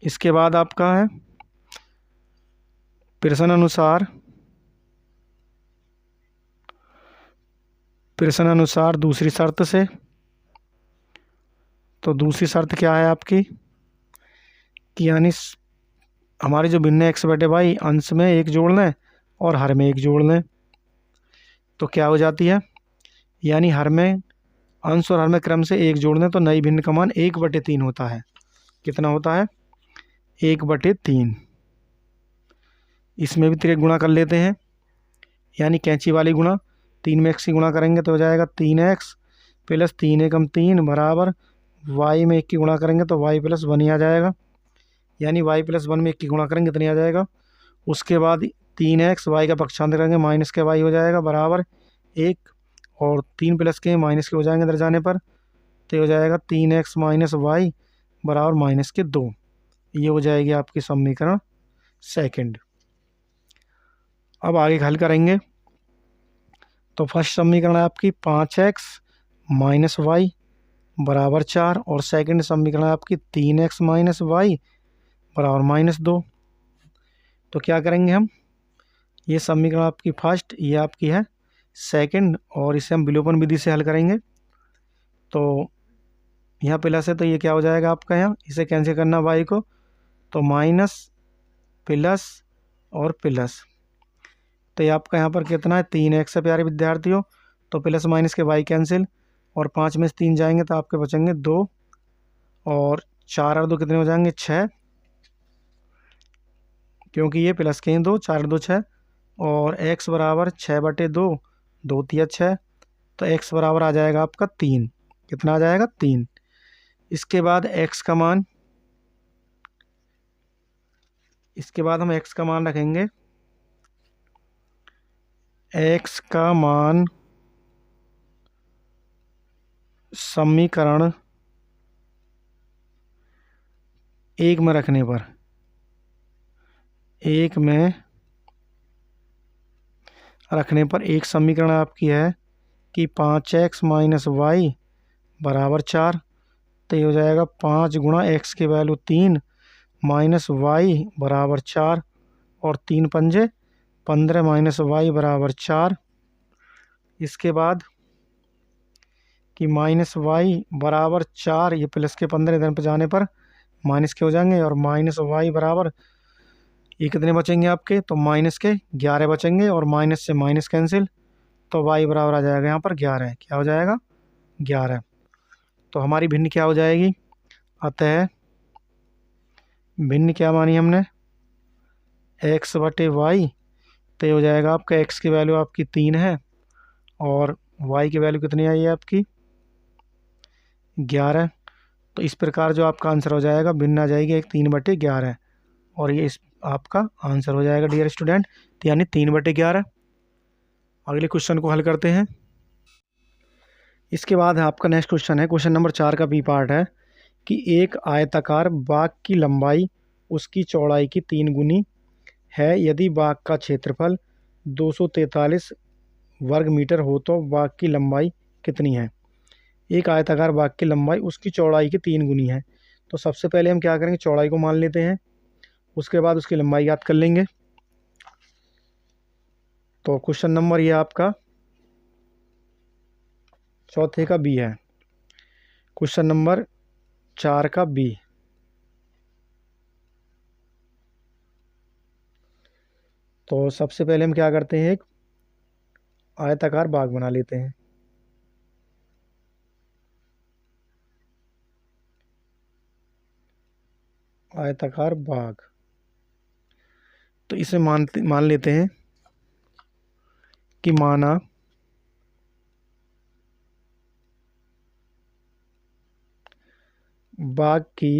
इसके बाद आपका है प्रश्न अनुसार दूसरी शर्त से। तो दूसरी शर्त क्या है आपकी कि यानी हमारी जो भिन्न x बटे वाई अंश में 1 जोड़ लें और हर में 1 जोड़ लें, तो क्या हो जाती है, यानी हर में अंश और हर में क्रम से 1 जोड़ दें तो नई भिन्न का मान 1/3 होता है। कितना होता है, 1/3। इसमें भी तिरक गुणा कर लेते हैं, यानी कैंची वाली गुणा, 3 में x की गुणा करेंगे तो हो जाएगा 3x प्लस 3 एकम 3 बराबर y में 1 की गुणा करेंगे तो y प्लस 1 ही आ जाएगा, यानी y प्लस 1 में 1 की गुणा करेंगे कितनी आ जाएगा। उसके बाद 3x y का पक्षांतर करेंगे माइनस के y हो जाएगा बराबर 1 और 3 प्लस के माइनस के हो जाएंगे इधर जाने पर, तो हो जाएगा 3x माइनस वाई बराबर माइनस के 2। ये हो जाएगी आपकी समीकरण 2। अब आगे हल करेंगे। तो फर्स्ट समीकरण है आपकी 5x माइनस वाई बराबर 4 और सेकंड समीकरण है आपकी 3x माइनस वाई बराबर -2। तो क्या करेंगे हम, ये समीकरण आपकी फर्स्ट, ये आपकी है सेकंड और इसे हम विलोपन विधि से हल करेंगे। तो यहाँ प्लस है तो ये क्या हो जाएगा आपका, यहाँ इसे कैंसिल करना वाई को, तो माइनस प्लस और प्लस, तो ये आपका यहाँ पर कितना है 3x है प्यारे विद्यार्थियों। तो प्लस माइनस के y कैंसिल और 5 में से 3 जाएंगे तो आपके बचेंगे 2 और 4 और 2 कितने हो जाएंगे 6, क्योंकि ये प्लस के हैं 2, 4 और 2 6 और x बराबर 6/2, 2 तिया 6, तो x बराबर आ जाएगा आपका 3। कितना आ जाएगा 3। इसके बाद x का मान, इसके बाद हम x का मान रखेंगे, x का मान समीकरण 1 में रखने पर, 1 में रखने पर एक समीकरण आपकी है कि 5x माइनस वाई बराबर 4, तो ये हो जाएगा 5 गुणा x की वैल्यू 3 माइनस वाई बराबर 4 और 3 पंजे 15 माइनस वाई बराबर 4। इसके बाद कि माइनस वाई बराबर 4, ये प्लस के 15 इधर पर जाने पर माइनस के हो जाएंगे और माइनस वाई बराबर ये कितने बचेंगे आपके, तो माइनस के 11 बचेंगे और माइनस से माइनस कैंसिल, तो वाई बराबर आ जाएगा यहाँ पर 11। क्या हो जाएगा 11। तो हमारी भिन्न क्या हो जाएगी, अतः भिन्न क्या मानी हमने x बटे वाई, तो ये हो जाएगा आपका x की वैल्यू आपकी 3 है और y की वैल्यू कितनी आई है आपकी 11। तो इस प्रकार जो आपका आंसर हो जाएगा भिन्न आ जाएगी 3/11 और ये इस आपका आंसर हो जाएगा डियर स्टूडेंट, तो यानी 3/11। अगले क्वेश्चन को हल करते हैं। इसके बाद आपका नेक्स्ट क्वेश्चन है, क्वेश्चन नंबर 4 का बी पार्ट है कि एक आयताकार बाग की लंबाई उसकी चौड़ाई की 3 गुनी है यदि बाग का क्षेत्रफल 243 वर्ग मीटर हो तो बाग की लंबाई कितनी है। एक आयताकार बाग की लंबाई उसकी चौड़ाई के 3 गुनी है। तो सबसे पहले हम क्या करेंगे, चौड़ाई को मान लेते हैं, उसके बाद उसकी लंबाई याद कर लेंगे। तो क्वेश्चन नंबर ये आपका चौथे का बी है। क्वेश्चन नंबर 4 का बी। तो सबसे पहले हम क्या करते हैं, एक आयताकार बाग बना लेते हैं। आयताकार बाग। तो इसे मान लेते हैं कि माना बाग की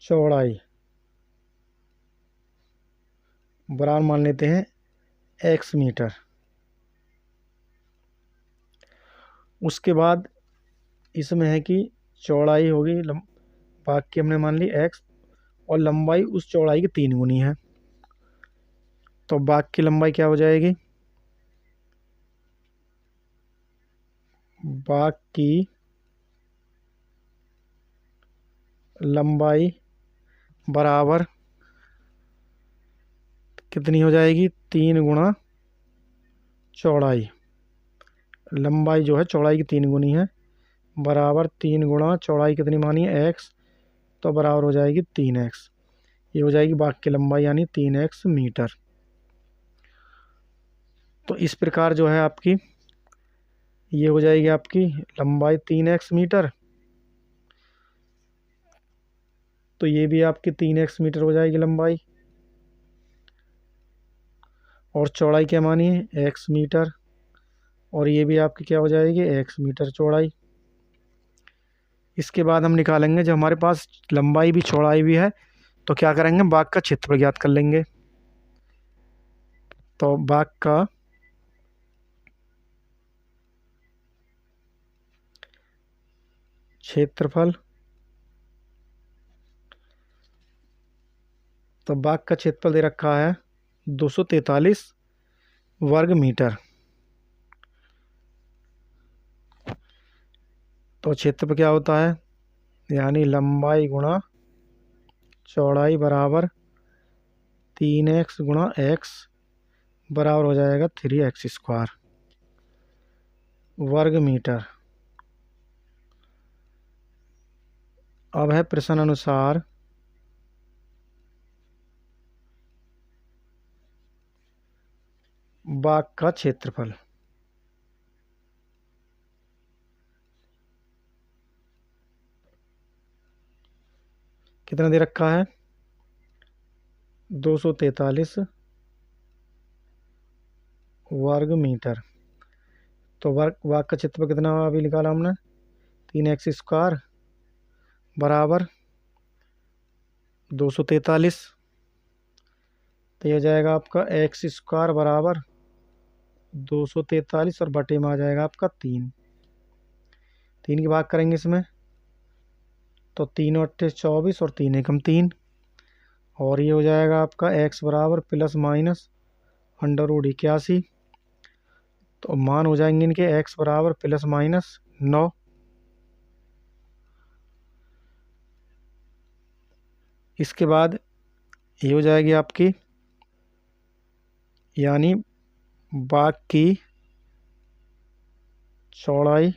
चौड़ाई बराबर मान लेते हैं x मीटर। उसके बाद इसमें है कि चौड़ाई होगी बाग की हमने मान ली x, और लंबाई उस चौड़ाई की 3 गुनी है। तो बाग की लंबाई क्या हो जाएगी, बाग की लंबाई बराबर कितनी हो जाएगी, 3 गुणा चौड़ाई। लंबाई जो है चौड़ाई की 3 गुनी है, बराबर 3 गुणा चौड़ाई कितनी मानी है x, तो बराबर हो जाएगी 3x। ये हो जाएगी बाग की लंबाई यानी 3x मीटर। तो इस प्रकार जो है आपकी ये हो जाएगी आपकी लंबाई 3x मीटर। तो ये भी आपकी 3x मीटर हो जाएगी लंबाई, और चौड़ाई क्या मानी है x मीटर, और ये भी आपकी क्या हो जाएगी x मीटर चौड़ाई। इसके बाद हम निकालेंगे, जब हमारे पास लंबाई भी चौड़ाई भी है तो क्या करेंगे, बाग का क्षेत्रफल ज्ञात कर लेंगे। तो बाग का क्षेत्रफल, तो बाग का क्षेत्रफल दे रखा है 243 वर्ग मीटर। तो क्षेत्रफल क्या होता है, यानी लंबाई गुणा चौड़ाई बराबर 3x गुणा x, बराबर हो जाएगा 3x² वर्ग मीटर। अब है प्रश्न अनुसार बाग का क्षेत्रफल। कितना दे रखा है, 243 वर्ग मीटर। तो बाग का क्षेत्रफल कितना अभी निकाला हमने, 3x² बराबर 243। तो ये हो जाएगा आपका x² बराबर 243, और बटे में आ जाएगा आपका 3। 3 की भाग करेंगे इसमें, तो 3 अट्ठे 24 और 3 एकम 3, और ये हो जाएगा आपका x बराबर प्लस माइनस √81। तो मान हो जाएंगे इनके x बराबर प्लस माइनस 9। इसके बाद ये हो जाएगी आपकी यानी बाग की चौड़ाई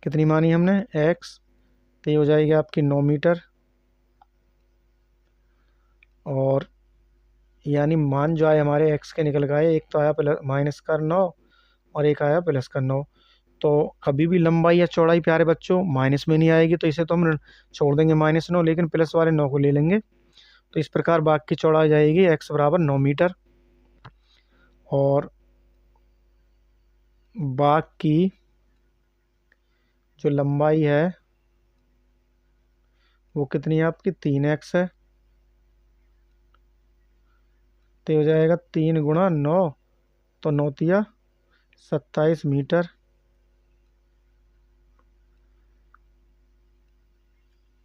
कितनी मानी हमने x, तो ये हो जाएगी आपकी 9 मीटर। और यानी मान जो आए हमारे x के निकल गए, एक तो आया प्लस माइनस का 9 और एक आया प्लस का 9। तो कभी भी लंबाई या चौड़ाई प्यारे बच्चों माइनस में नहीं आएगी, तो इसे तो हम छोड़ देंगे -9, लेकिन प्लस वाले 9 को ले लेंगे। तो इस प्रकार बाग की चौड़ाई जाएगी x बराबर 9 मीटर। और बाग की जो लंबाई है वो कितनी है आपकी 3x है। तो हो जाएगा 3 गुणा 9, तो 9 तिया 27 मीटर।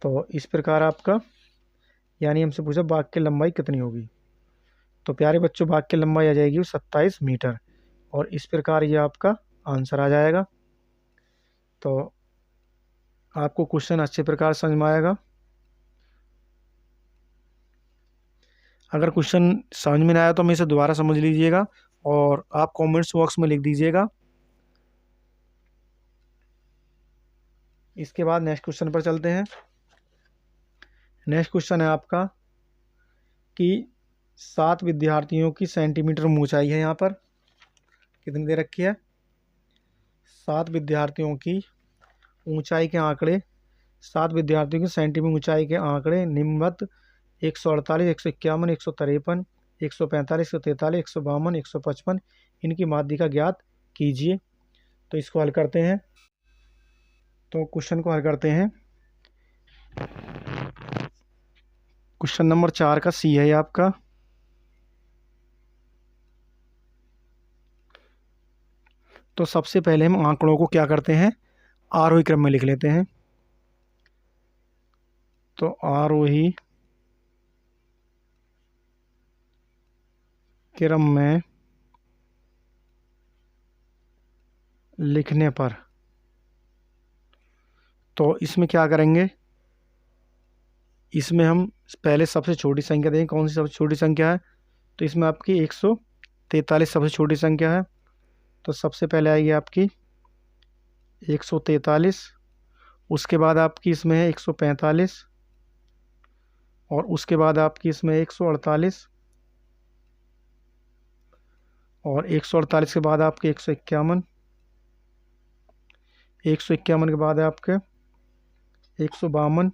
तो इस प्रकार आपका यानी हमसे पूछा बाघ की लंबाई कितनी होगी। तो प्यारे बच्चों बाघ की लंबाई आ जाएगी 27 मीटर। और इस प्रकार ये आपका आंसर आ जाएगा। तो आपको क्वेश्चन अच्छे प्रकार समझ में आएगा। अगर क्वेश्चन समझ में नहीं आया तो मैं इसे दोबारा समझ लीजिएगा और आप कमेंट्स बॉक्स में लिख दीजिएगा। इसके बाद नेक्स्ट क्वेश्चन पर चलते हैं। नेक्स्ट क्वेश्चन है आपका कि 7 विद्यार्थियों की सेंटीमीटर ऊंचाई है। यहाँ पर कितनी दे रखी है? 7 विद्यार्थियों की ऊंचाई के आंकड़े, 7 विद्यार्थियों की सेंटीमीटर ऊंचाई के आंकड़े निम्नवत 148, 151, 153, 145, 143, 152, 155 इनकी माध्यिका ज्ञात कीजिए। तो इसको हल करते हैं। तो क्वेश्चन को हल करते हैं। क्वेश्चन नंबर 4 का सी है आपका। तो सबसे पहले हम आंकड़ों को क्या करते हैं, आरोही क्रम में लिख लेते हैं। तो आरोही क्रम में लिखने पर तो इसमें क्या करेंगे, इसमें हम पहले सबसे छोटी संख्या देंगे। कौन सी सबसे छोटी संख्या है? तो इसमें आपकी 143 सबसे छोटी संख्या है। तो सबसे पहले आएगी आपकी 143, उसके बाद आपकी इसमें है 145 और उसके बाद आपकी इसमें 148 और 148 के बाद आपके 151, 151 के बाद है आपके 152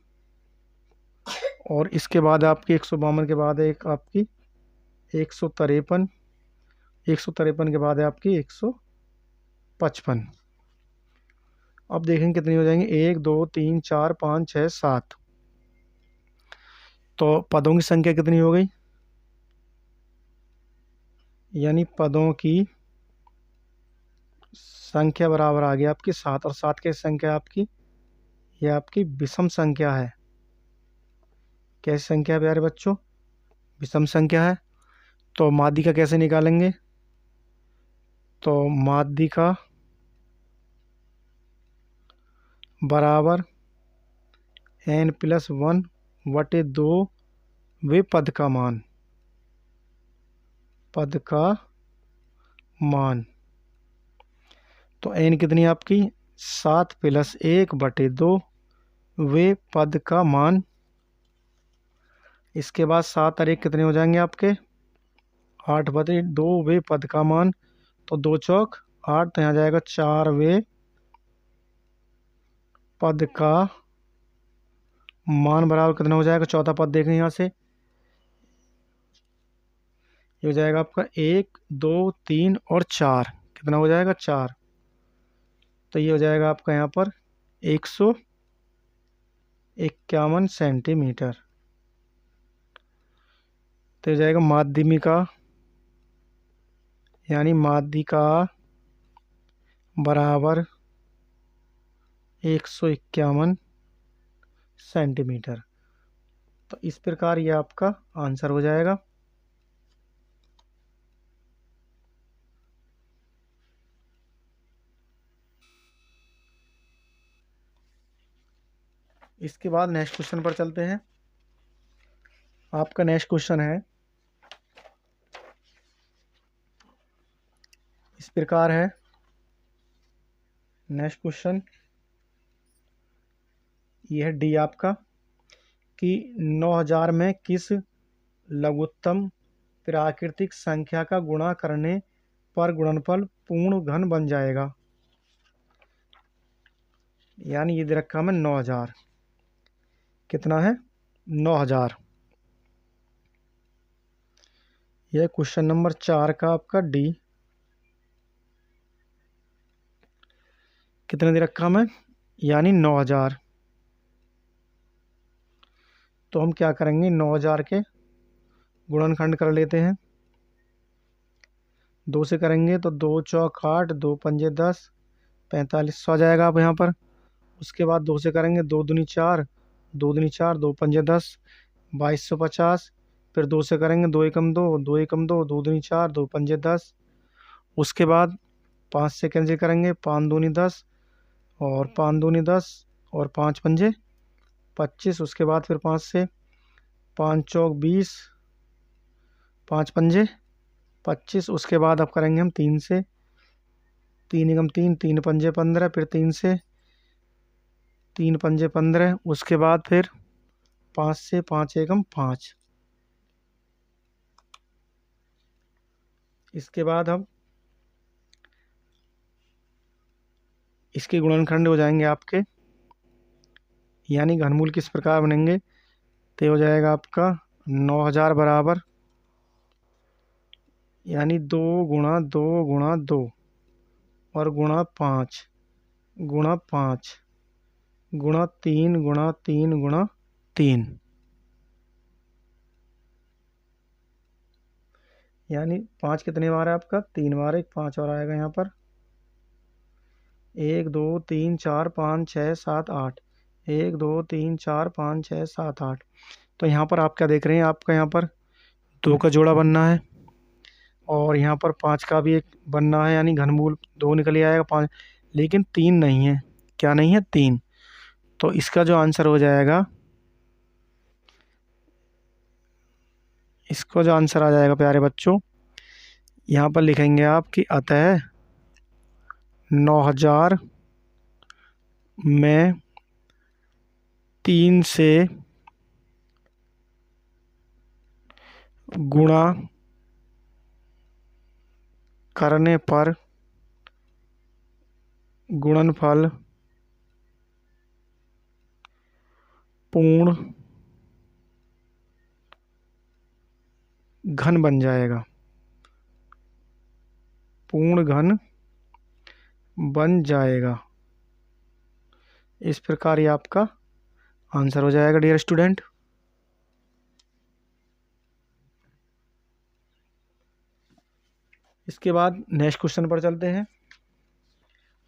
और इसके बाद आपकी 152 के बाद है एक आपकी 153, 153 के बाद है आपकी 155। अब देखेंगे कितनी हो जाएंगी, 1 2 3 4 5 6 7। तो पदों की संख्या कितनी हो गई, यानी पदों की संख्या बराबर आ गई आपकी 7। और 7 की संख्या आपकी, यह आपकी विषम संख्या है। कैसी संख्या है प्यारे बच्चों? विषम संख्या है। तो माध्यिका कैसे निकालेंगे? तो माध्यिका बराबर n+1/2 वे पद का मान, पद का मान। तो n कितनी है आपकी 7 + 1/2 वे पद का मान। इसके बाद 7 और 1 कितने हो जाएंगे आपके 8/2 वे पद का मान। तो 2 चौक 8, तो यहाँ जाएगा 4 वे पद का मान बराबर कितना हो जाएगा। चौथा पद देखें यहाँ से, ये हो जाएगा आपका 1 2 3 और 4, कितना हो जाएगा 4। तो ये हो जाएगा आपका यहाँ पर 151 सेंटीमीटर। तो हो जाएगा माध्यिका, यानी माध्यिका बराबर 151 सेंटीमीटर। तो इस प्रकार ये आपका आंसर हो जाएगा। इसके बाद नेक्स्ट क्वेश्चन पर चलते हैं। आपका नेक्स्ट क्वेश्चन है इस प्रकार है। नेक्स्ट क्वेश्चन ये है डी आपका कि 9000 में किस लघुत्तम प्राकृतिक संख्या का गुणा करने पर गुणनफल पूर्ण घन बन जाएगा। यानी ये दे रखा हमें 9000, कितना है 9000। यह क्वेश्चन नंबर 4 का आपका डी। कितने दे रखा हमें, यानी 9000। तो हम क्या करेंगे, 9000 के गुणनखंड कर लेते हैं। 2 से करेंगे तो 2 चौक 8, 2 पंजे 10, 45 आ जाएगा आप यहाँ पर। उसके बाद 2 से करेंगे 2 दूनी 4, 2 दूनी 4, 2 पंजे 10, 2250। फिर 2 से करेंगे, 2 एकम 2, 2 एकम 2, 2 दूनी 4, 2 पंजे 10। उसके बाद 5 से कैंसिल करेंगे, 5 दूनी 10 और 5 दूनी 10 और 5 पंजे 25। उसके बाद फिर 5 से, 5 चौक 20, 5 पंजे 25। उसके बाद अब करेंगे हम 3 से, 3 एकम 3, 3 पंजे 15। फिर 3 से, 3 पंजे 15। उसके बाद फिर 5 से, 5 एकम 5। इसके बाद हम इसके गुणनखंड हो जाएंगे आपके, यानी घनमूल किस प्रकार बनेंगे। तो हो जाएगा आपका 9000 बराबर, यानी 2 गुणा 2 गुणा 2 और गुणा 5 गुणा 5 गुणा 3 गुणा 3 गुणा 3, यानी 5 कितने बार है आपका, 3 बार, एक 5 और आएगा यहाँ पर। 1 2 3 4 5 6 7 8, 1 2 3 4 5 6 7 8। तो यहाँ पर आप क्या देख रहे हैं, आपका यहाँ पर 2 का जोड़ा बनना है और यहाँ पर 5 का भी एक बनना है, यानी घनमूल 2 निकल आएगा 5, लेकिन 3 नहीं है। क्या नहीं है, 3। तो इसका जो आंसर हो जाएगा, इसको जो आंसर आ जाएगा प्यारे बच्चों, यहाँ पर लिखेंगे आप कि अतः 9000 में 3 से गुणा करने पर गुणनफल पूर्ण घन बन जाएगा, पूर्ण घन बन जाएगा। इस प्रकार ये आपका आंसर हो जाएगा डियर स्टूडेंट। इसके बाद नेक्स्ट क्वेश्चन पर चलते हैं।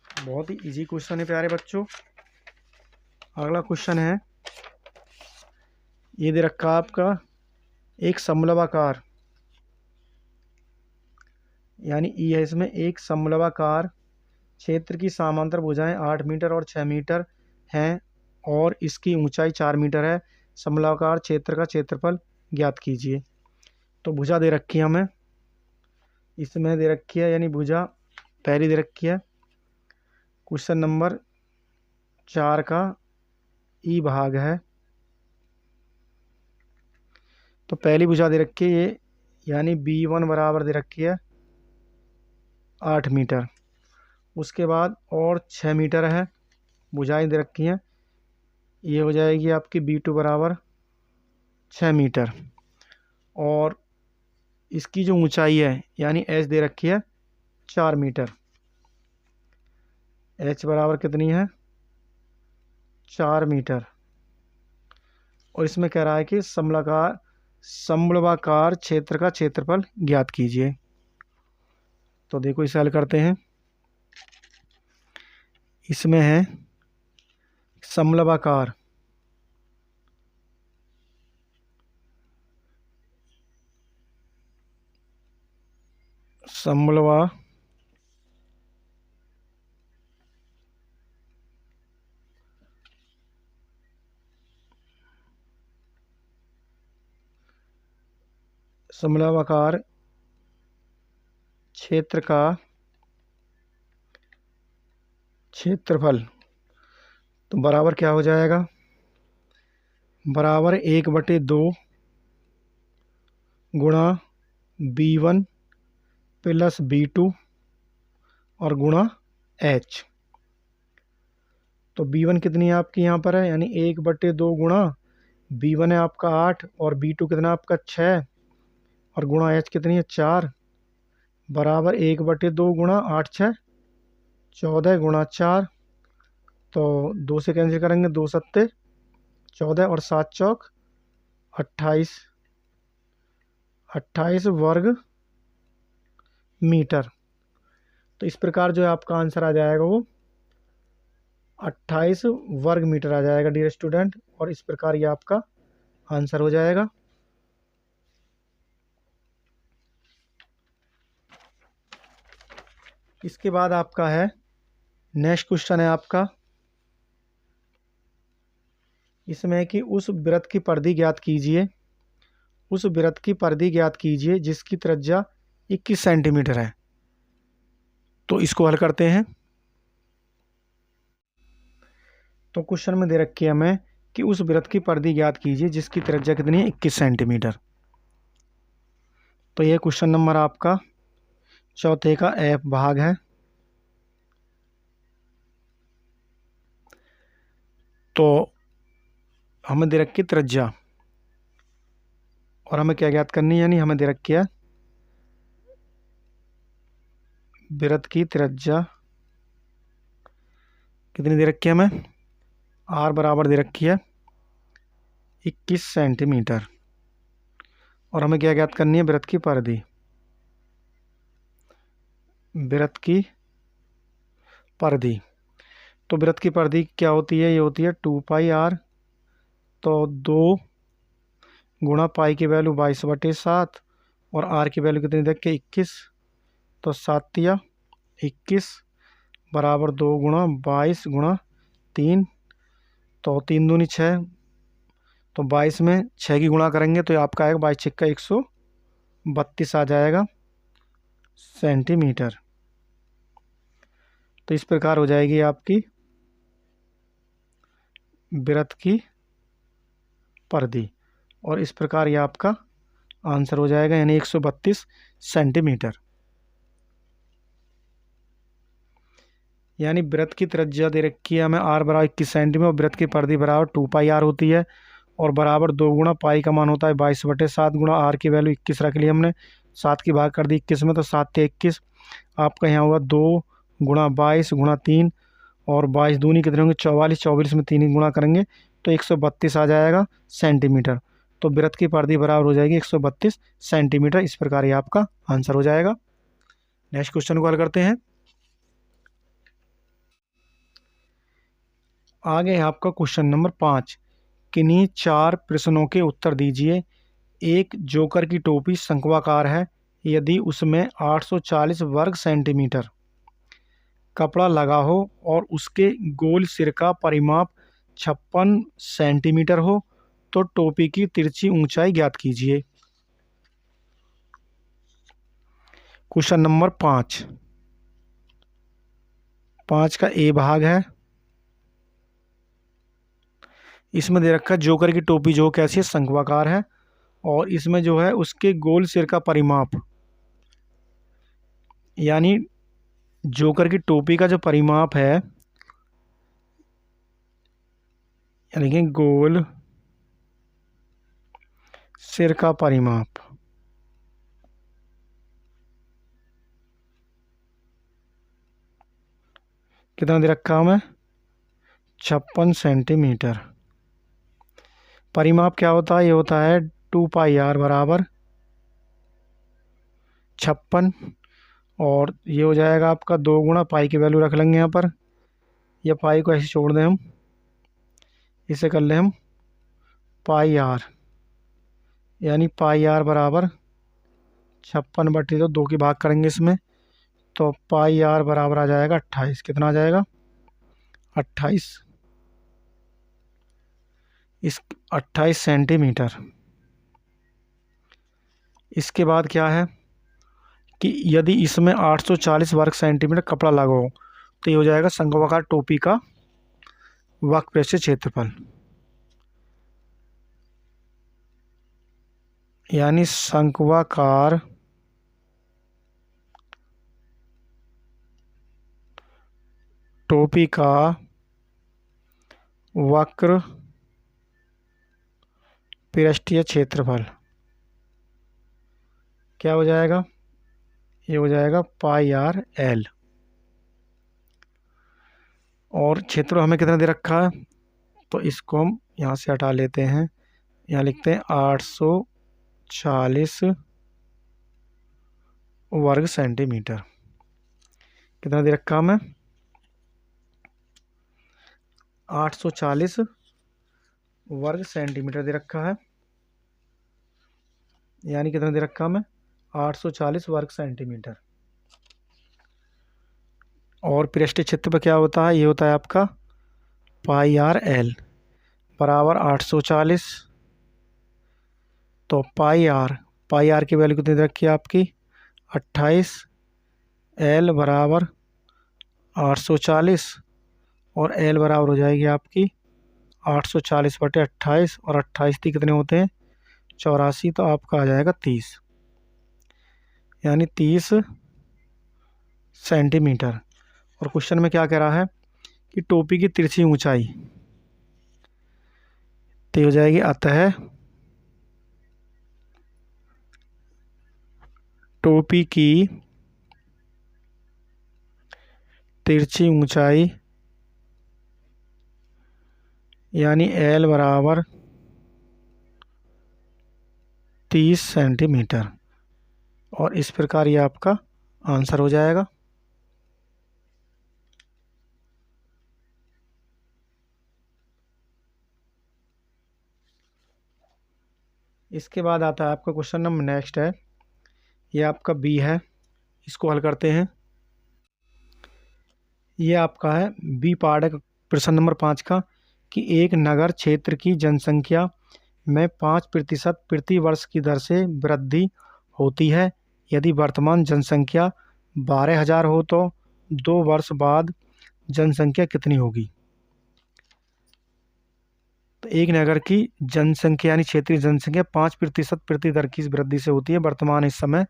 बहुत ही इजी क्वेश्चन है प्यारे बच्चों। अगला क्वेश्चन है, ये दे रखा आपका एक समलवाकार, यानी ई है इसमें, एक समलवाकार क्षेत्र की समांतर भुजाएं 8 मीटर और 6 मीटर हैं और इसकी ऊंचाई 4 मीटर है। समलवाकार क्षेत्र का क्षेत्रफल ज्ञात कीजिए। तो भुजा दे रखी है हमें, इसमें दे रखी है, यानी भुजा पहली दे रखी है। क्वेश्चन नंबर 4 का ई भाग है। तो पहली भुजा दे रखी है ये, यानी B1 बराबर दे रखी है 8 मीटर। उसके बाद और 6 मीटर है, भुजाएं दे रखी हैं। ये हो जाएगी आपकी B2 बराबर 6 मीटर। और इसकी जो ऊंचाई है, यानी H दे रखी है 4 मीटर। H बराबर कितनी है, 4 मीटर। और इसमें कह रहा है कि समलवाकार क्षेत्र का क्षेत्रफल ज्ञात कीजिए। तो देखो इसे हल करते हैं। इसमें है समलवाकार, समलवाकार क्षेत्र का क्षेत्रफल, तो बराबर क्या हो जाएगा, बराबर 1/2 गुणा B1 प्लस B2 और गुणा H। तो B1 कितनी है आपकी यहाँ पर है, यानी 1/2 गुणा B1 है आपका 8 और B2 कितना आपका 6 और गुणा H कितनी है 4, बराबर 1/2 गुणा 8 6 14 गुणा 4। तो 2 से कैंसिल करेंगे, 2 सत्ते 14 और 7 चौक 28, 28 वर्ग मीटर। तो इस प्रकार जो है आपका आंसर आ जाएगा वो 28 वर्ग मीटर आ जाएगा डियर स्टूडेंट। और इस प्रकार ये आपका आंसर हो जाएगा। इसके बाद आपका है नेक्स्ट क्वेश्चन है आपका, इसमें है कि उस वृत्त की परिधि ज्ञात कीजिए, उस वृत्त की परिधि ज्ञात कीजिए जिसकी त्रिज्या 21 सेंटीमीटर है। तो इसको हल करते हैं। तो क्वेश्चन में दे रखी है हमें कि उस वृत्त की परिधि ज्ञात कीजिए जिसकी त्रिज्या कितनी है, 21 सेंटीमीटर। तो यह क्वेश्चन नंबर आपका चौथे का एफ भाग है। तो हमें दे रखी त्रिज्या और हमें क्या ज्ञात करनी है, यानी हमें दे रखी है वृत्त की त्रिज्या कितनी दे रखी है, हमें आर बराबर दे रखी है 21 सेंटीमीटर। और हमें क्या ज्ञात करनी है, वृत्त की परिधि, वृत्त की परिधि। तो वृत्त की परिधि क्या होती है, ये होती है 2πr। तो 2 गुणा पाई की वैल्यू 22/7 और आर की वैल्यू कितनी देख के 21। तो 7 या 21 बराबर 2 गुणा 22 गुणा 3। तो 3 दूनी 6। तो 22 में 6 की गुणा करेंगे तो आपका आएगा 22 छक्का 132 आ जाएगा सेंटीमीटर। तो इस प्रकार हो जाएगी आपकी वृत्त की परिधि और इस प्रकार ये आपका आंसर हो जाएगा, यानी 132 सेंटीमीटर। यानी वृत्त की त्रिज्या दे रखी है हमें आर बराबर 21 सेंटीमीटर और वृत्त की परिधि बराबर 2πr होती है और बराबर 2 गुणा पाई का मान होता है 22/7 गुणा आर की वैल्यू 21 रख ली हमने, 7 की भाग कर दी 21 में, तो 7 या 21 आपका यहाँ होगा 2 गुणा 22 गुणा 3 और 22 दूनी कितने होंगे 44, 44 में 3 गुणा करेंगे तो 132 आ जाएगा सेंटीमीटर। तो वृत्त की परिधि बराबर हो जाएगी 132 सेंटीमीटर। इस प्रकार ये आपका आंसर हो जाएगा। नेक्स्ट क्वेश्चन को हल करते हैं। आगे है आपका क्वेश्चन नंबर 5। किन्हीं 4 प्रश्नों के उत्तर दीजिए। एक जोकर की टोपी शंक्वाकार है यदि उसमें 840 वर्ग सेंटीमीटर कपड़ा लगा हो और उसके गोल सिर का परिमाप 56 सेंटीमीटर हो तो टोपी की तिरछी ऊंचाई ज्ञात कीजिए। क्वेश्चन नंबर 5 का ए भाग है। इसमें दे रखा है जोकर की टोपी जो कैसी है, शंक्वाकार है और इसमें जो है उसके गोल सिर का परिमाप, यानी जोकर की टोपी का जो परिमाप है, यानी कि गोल सिर का परिमाप कितना दे रखा हमें, 56 सेंटीमीटर। परिमाप क्या होता है, ये होता है 2πr बराबर 56 और ये हो जाएगा आपका 2 गुणा पाई की वैल्यू रख लेंगे यहाँ पर, या पाई को ऐसे छोड़ दें हम, इसे कर लें हम πr, यानी πr बराबर 56 तो 2 की भाग करेंगे इसमें तो πr बराबर आ जाएगा 28। कितना आ जाएगा 28, इस 28 सेंटीमीटर। इसके बाद क्या है कि यदि इसमें 840 वर्ग सेंटीमीटर कपड़ा लगा हो तो ये हो जाएगा शंक्वाकार टोपी का वक्रपृष्ठीय क्षेत्रफल, यानी शंक्वाकार टोपी का वक्र पृष्ठीय क्षेत्रफल क्या हो जाएगा, ये हो जाएगा πr/l। और क्षेत्र हमें कितना दे रखा है तो इसको हम यहाँ से हटा लेते हैं, यहाँ लिखते हैं 840 वर्ग सेंटीमीटर। कितना दे रखा हमें 840 वर्ग सेंटीमीटर दे रखा है। यानी कितना दे रखा हमें, 840 वर्ग सेंटीमीटर। और पृष्ठीय क्षेत्र पर क्या होता है, ये होता है आपका पाई आर एल बराबर 840। तो पाई आर की वैल्यू कितनी दे रखी है आपकी 28, एल बराबर 840 और एल बराबर हो जाएगी आपकी 840/28 और 28 कितने होते हैं 84, तो आपका आ जाएगा 30, यानी 30 सेंटीमीटर। और क्वेश्चन में क्या कह रहा है कि टोपी की तिरछी ऊंचाई तो हो जाएगी अतः टोपी की तिरछी ऊंचाई यानी एल बराबर 30 सेंटीमीटर। और इस प्रकार ये आपका आंसर हो जाएगा। इसके बाद आता है आपका क्वेश्चन नंबर नेक्स्ट है, ये आपका बी है, इसको हल करते हैं। ये आपका है बी पार्ट है प्रश्न नंबर 5 का, कि एक नगर क्षेत्र की जनसंख्या में 5% प्रति वर्ष की दर से वृद्धि होती है। यदि वर्तमान जनसंख्या 12,000 हो तो 2 वर्ष बाद जनसंख्या कितनी होगी। तो एक नगर की जनसंख्या यानी क्षेत्रीय जनसंख्या 5% प्रति दर की वृद्धि से होती है वर्तमान इस समय।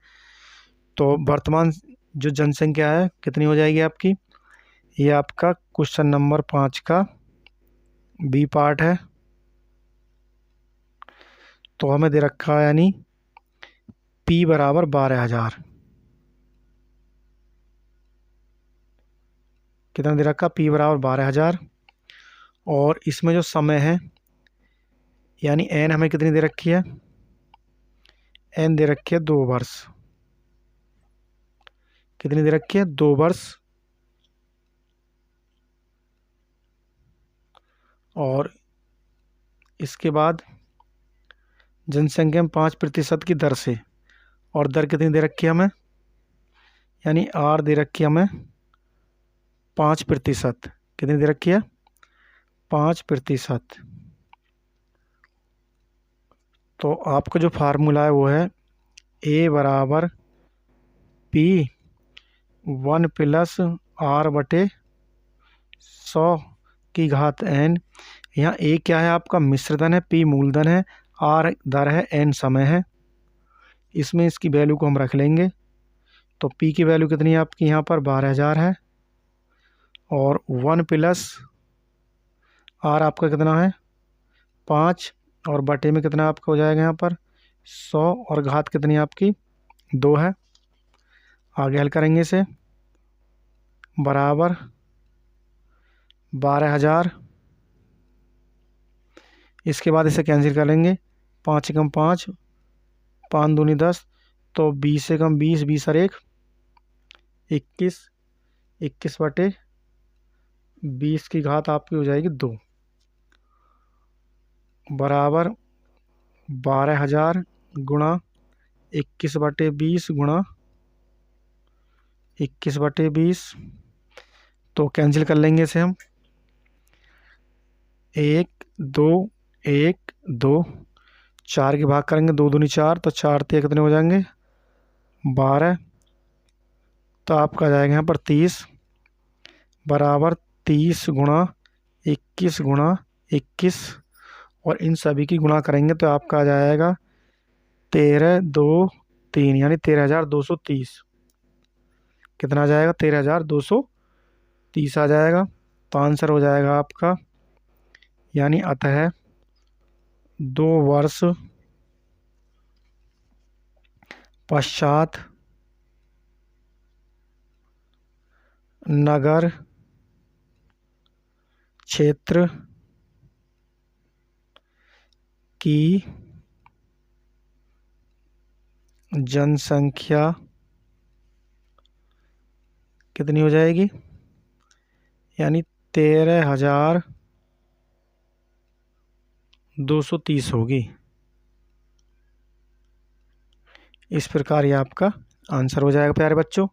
तो वर्तमान जो जनसंख्या है कितनी हो जाएगी आपकी, ये आपका क्वेश्चन नंबर 5 का बी पार्ट है। तो हमें दे रखा है यानी पी बराबर 12,000, कितना दे रखा पी बराबर 12,000। और इसमें जो समय है यानी एन हमें कितनी दे रखी है, एन दे रखी है 2 वर्ष, कितनी दे रखी है 2 वर्ष। और इसके बाद जनसंख्या में 5% की दर से, और दर कितनी दे रखी है हमें, यानी आर दे रखी है हमें 5%, कितनी दे रखी है 5%। तो आपका जो फार्मूला है वो है ए बराबर पी 1+r/100 की घात n। यहाँ ए क्या है आपका मिश्रधन है, पी मूलधन है, आर दर है, एन समय है। इसमें इसकी वैल्यू को हम रख लेंगे। तो पी की वैल्यू कितनी है आपकी यहाँ पर 12,000 है, और 1+r आपका कितना है 5, और बटे में कितना आपका हो जाएगा यहाँ पर 100, और घात कितनी आपकी 2 है। आगे हल करेंगे इसे, बराबर 12,000। इसके बाद इसे कैंसिल कर लेंगे, 5 कम 5, 5 दूनी 10, तो 20 से कम 20, 20 और 1 21, 21/20 की घात आपकी हो जाएगी 2, बराबर 12,000 गुणा 21/20 गुणा 21/20। तो कैंसिल कर लेंगे इसे हम, 1 2 1 2, 4 के भाग करेंगे, 2 दूनी 4, तो 4 3 कितने हो जाएंगे 12। तो आपका आ जाएगा यहाँ पर 30, बराबर 30 गुणा 21 गुणा 21, और इन सभी की गुणा करेंगे तो आपका आ जाएगा 13 2 3, यानी 13,230। कितना आ जाएगा 13,230 आ जाएगा। तो आंसर हो जाएगा आपका, यानी अतः 2 वर्ष पश्चात नगर क्षेत्र की जनसंख्या कितनी हो जाएगी, यानी 13,230 होगी। इस प्रकार ये आपका आंसर हो जाएगा प्यारे बच्चों।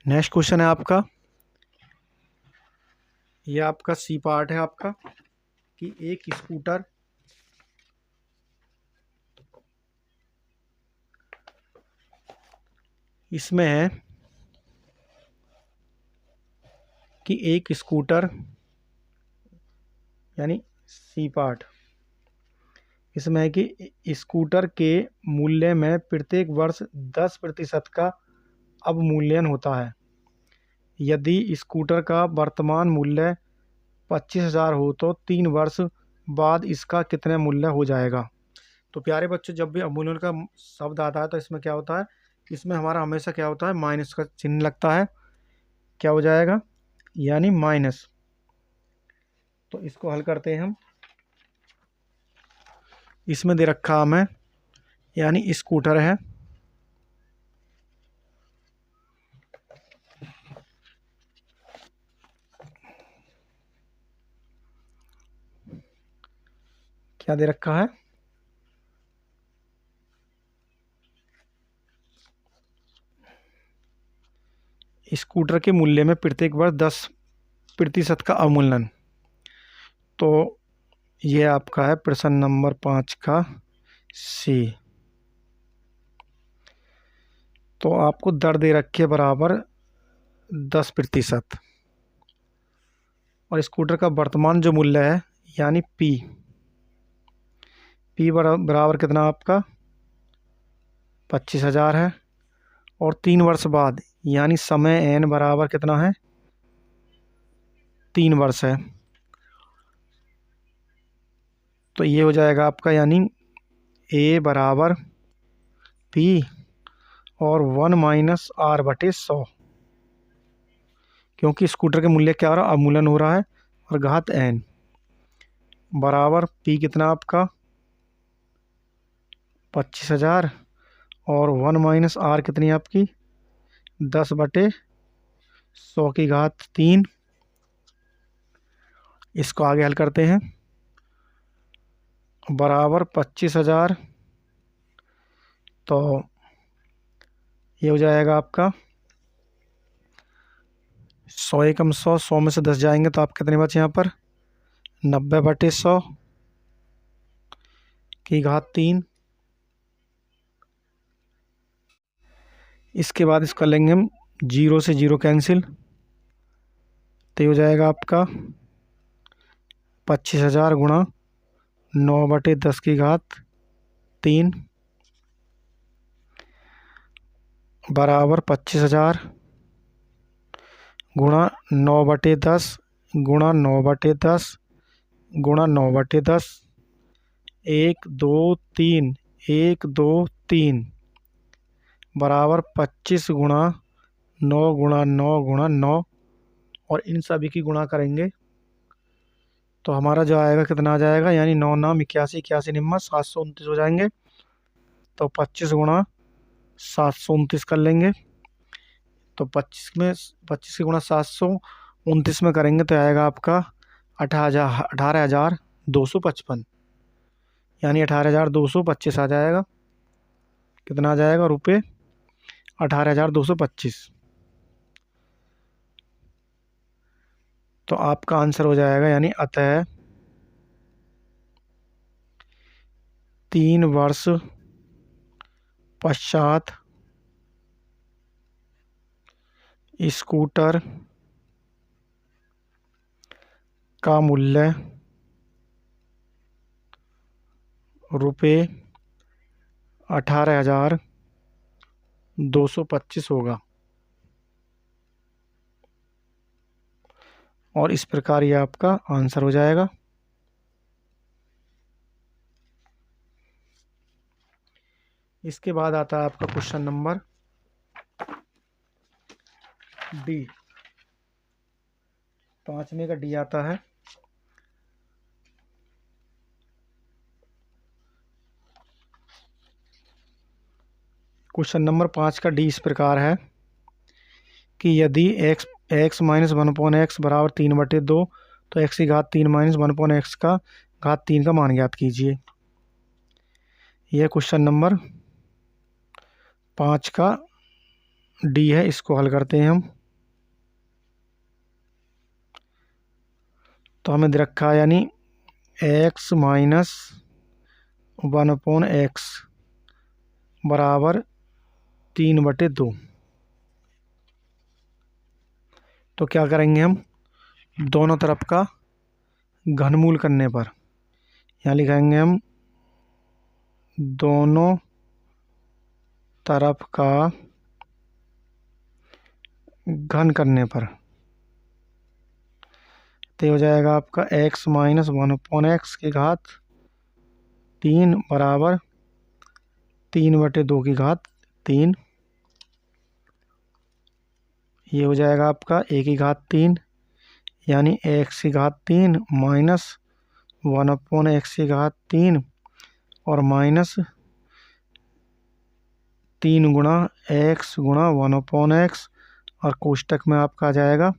नेक्स्ट क्वेश्चन है आपका, ये आपका सी पार्ट है आपका, कि एक स्कूटर इसमें है कि एक स्कूटर यानी सी पार्ट इसमें है कि स्कूटर के मूल्य में प्रत्येक वर्ष 10% का अवमूल्यन होता है। यदि स्कूटर का वर्तमान मूल्य 25,000 हो तो 3 वर्ष बाद इसका कितने मूल्य हो जाएगा। तो प्यारे बच्चों, जब भी अवमूल्यन का शब्द आता है तो इसमें क्या होता है, इसमें हमारा हमेशा क्या होता है, माइनस का चिन्ह लगता है। क्या हो जाएगा, यानी माइनस। तो इसको हल करते हैं हम। इसमें दे रखा हमें, यानी स्कूटर है, क्या दे रखा है, स्कूटर के मूल्य में प्रत्येक वर्ष 10% का अवमूल्यन। तो ये आपका है प्रश्न नंबर 5 का सी। तो आपको दर दे रखी है बराबर 10%, और स्कूटर का वर्तमान जो मूल्य है यानी पी बराबर कितना आपका 25,000 है, और 3 वर्ष बाद यानी समय एन बराबर कितना है, 3 वर्ष है। तो ये हो जाएगा आपका, यानी ए बराबर पी और 1-R/100, क्योंकि स्कूटर के मूल्य क्या हो रहा है, अवमूल्यन हो रहा है, और घात एन बराबर पी कितना आपका 25,000 और 1-R कितनी आपकी 10/100 की घात 3। इसको आगे हल करते हैं, बराबर 25,000। तो ये हो जाएगा आपका 100 एकम 100, 100 में से 10 जाएंगे तो आप कितने बचे यहाँ पर 90/100 की घात 3। इसके बाद इसका लेंगे हम 0 से 0 कैंसिल, तो ये हो जाएगा आपका 25,000 गुणा 9/10 की घात 3 बराबर 25,000 गुणा 9/10 गुणा 9/10 गुणा 9/10, 1 2 3 1 2 3 बराबर 25 गुणा 9 गुणा 9 गुणा 9, और इन सभी की गुणा करेंगे तो हमारा जो आएगा कितना आ जाएगा, यानी 9 9 81 81 निम्मा 729 हो जाएंगे। तो 25 गुणा 729 कर लेंगे, तो 25 के गुणा 729 में करेंगे तो आएगा आपका 18,255, यानी 18,225 आ जाएगा। कितना आ जाएगा रुपये 18,225। तो आपका आंसर हो जाएगा, यानी अतः 3 वर्ष पश्चात स्कूटर का मूल्य रुपये 18,225 होगा। और इस प्रकार यह आपका आंसर हो जाएगा। इसके बाद आता है आपका क्वेश्चन नंबर डी, 5वें का डी आता है। क्वेश्चन नंबर 5 का डी इस प्रकार है कि यदि x minus one upon x बराबर 3/2। तो एक्स की घात 3 माइनस वन अपॉन एक्स का घात 3 का मान ज्ञात कीजिए। यह क्वेश्चन नंबर 5 का डी है। इसको हल करते हैं हम। तो हमें दे रखा है यानी x minus one upon x बराबर 3/2। तो क्या करेंगे हम, दोनों तरफ का घनमूल करने पर यहाँ लिखेंगे हम दोनों तरफ का घन करने पर। तो हो जाएगा आपका x minus one upon x की घात 3 बराबर 3/2 की घात 3। ये हो जाएगा आपका ए की घात 3 यानी एक्स की घात 3 माइनस वन अपॉन एक्स की घात 3 और माइनस 3 गुणा एक्स गुणा वन अपॉन एक्स और कोष्टक में आपका आ जाएगा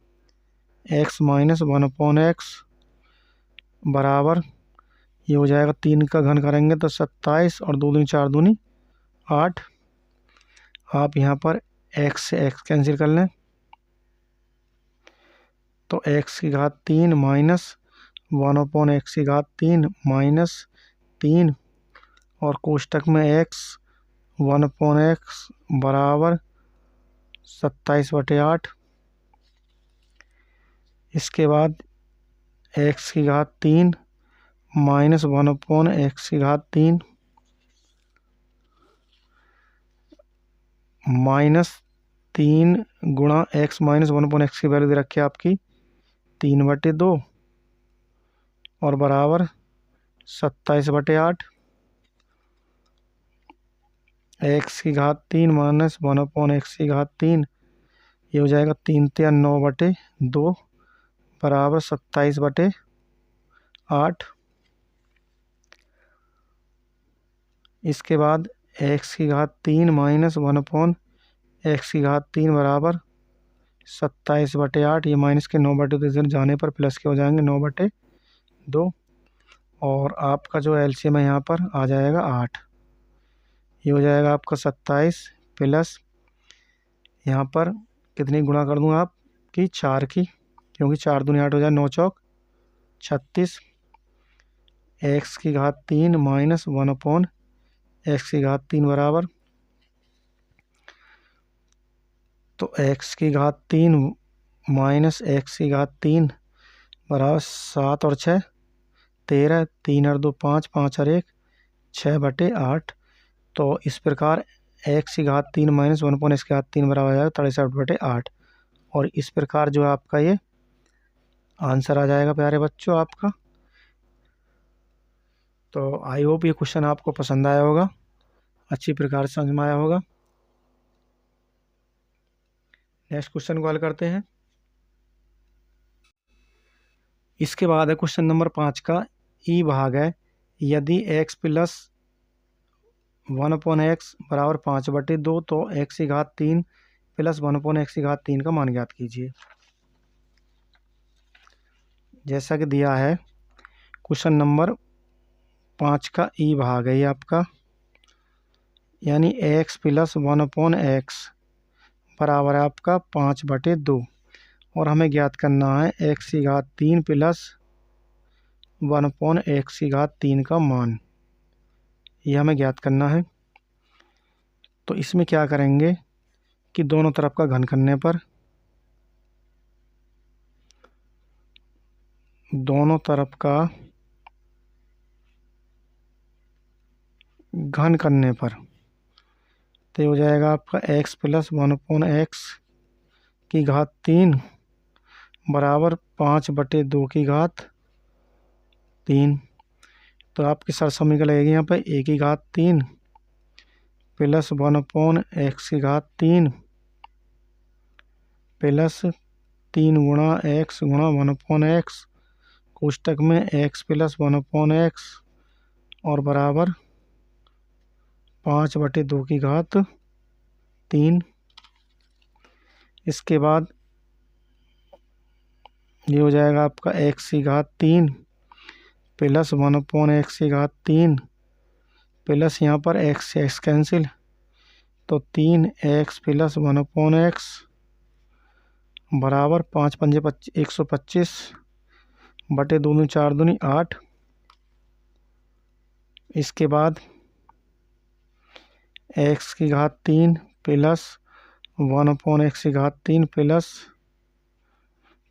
x minus one upon x बराबर, ये हो जाएगा 3 का घन करेंगे तो 27 और 2 दूनी 4 दूनी 8। आप यहाँ पर एक्स से एक्स कैंसिल कर लें तो एक्स की घात 3 माइनस वन अपॉन एक्स की घात 3 माइनस 3 और कोष्टक में एक्स वन अपॉन एक्स बराबर 27/8। इसके बाद एक्स की घात 3 माइनस वन अपॉन एक्स की घात 3 माइनस 3 गुणा x minus one upon x की वैल्यू दे रखी है आपकी 3/2 और बराबर 27/8। एक्स की घात 3 माइनस वन अपॉन एक्स की घात 3, ये हो जाएगा 3 × 9/2 बराबर 27/8। इसके बाद एक्स की घात 3 माइनस वन अपॉन एक्स की घात 3 बराबर 27/8। ये माइनस के 9/2 जाने पर प्लस के हो जाएंगे 9/2 और आपका जो एलसीएम है यहाँ पर आ जाएगा 8। ये हो जाएगा आपका 27 प्लस यहाँ पर कितनी गुणा कर दूँ आपकी 4 की, क्योंकि 4 दूनी 8 हो जाए 9 चौक 36। एक्स की घात 3 माइनस वन अपॉन एक्स की घात 3 बराबर, तो एक्स की घात 3 माइनस एक्स की घात 3 बराबर 7 और 6 13, 3 और 2 5, 5 और 1 6/8। तो इस प्रकार एक्स की घात 3 माइनस वन अपॉन एक्स की घात 3 बराबर आ जाएगा 63/8। और इस प्रकार जो आपका ये आंसर आ जाएगा प्यारे बच्चों आपका। तो आई होप ये क्वेश्चन आपको पसंद आया होगा, अच्छी प्रकार से समझ में आया होगा। नेक्स्ट क्वेश्चन को हल करते हैं। इसके बाद है क्वेश्चन नंबर 5 का ई भाग है, यदि x plus one upon x बराबर 5/2 तो एक्स की घात 3 प्लस वन अपॉन एक्स की घात 3 का मान ज्ञात कीजिए। जैसा कि दिया है क्वेश्चन नंबर 5 का ई भाग है ये आपका, यानी x plus one upon x बराबर है आपका 5/2 और हमें ज्ञात करना है एक्स की घात 3 प्लस वन अपॉन एक्स की घात 3 का मान, ये हमें ज्ञात करना है। तो इसमें क्या करेंगे कि दोनों तरफ का घन करने पर, दोनों तरफ का घन करने पर तो हो जाएगा आपका x plus one upon x की घात 3 बराबर 5/2 की घात 3। तो आपकी सरसमी लगेगी यहाँ पर ए की घात 3 प्लस वन अपॉन एक्स की घात 3 प्लस 3 गुणा एक्स गुणा वन अपॉन एक्स कोष्टक में x plus one upon x और बराबर 5/2 की घात 3। इसके बाद ये हो जाएगा आपका एक्स की घात 3 प्लस 1/x3 प्लस यहाँ पर एक्स कैंसिल, तो 3x प्लस 1/x बराबर 5 पंजे 125 बटे 2 4 दूनी 8। इसके बाद x की घात 3 प्लस 1/x की घात 3 प्लस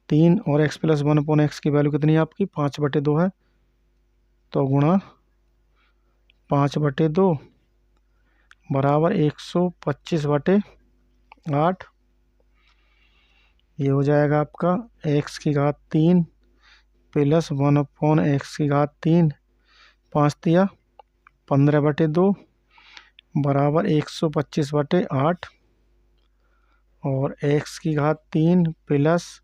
3 और x प्लस 1/x की वैल्यू कितनी है आपकी 5/2 है, तो गुणा 5/2 बराबर 125/8। ये हो जाएगा आपका x की घात 3 प्लस 1/x की घात 3 5 दिया 15/2 बराबर 125/8 और x की घात 3 प्लस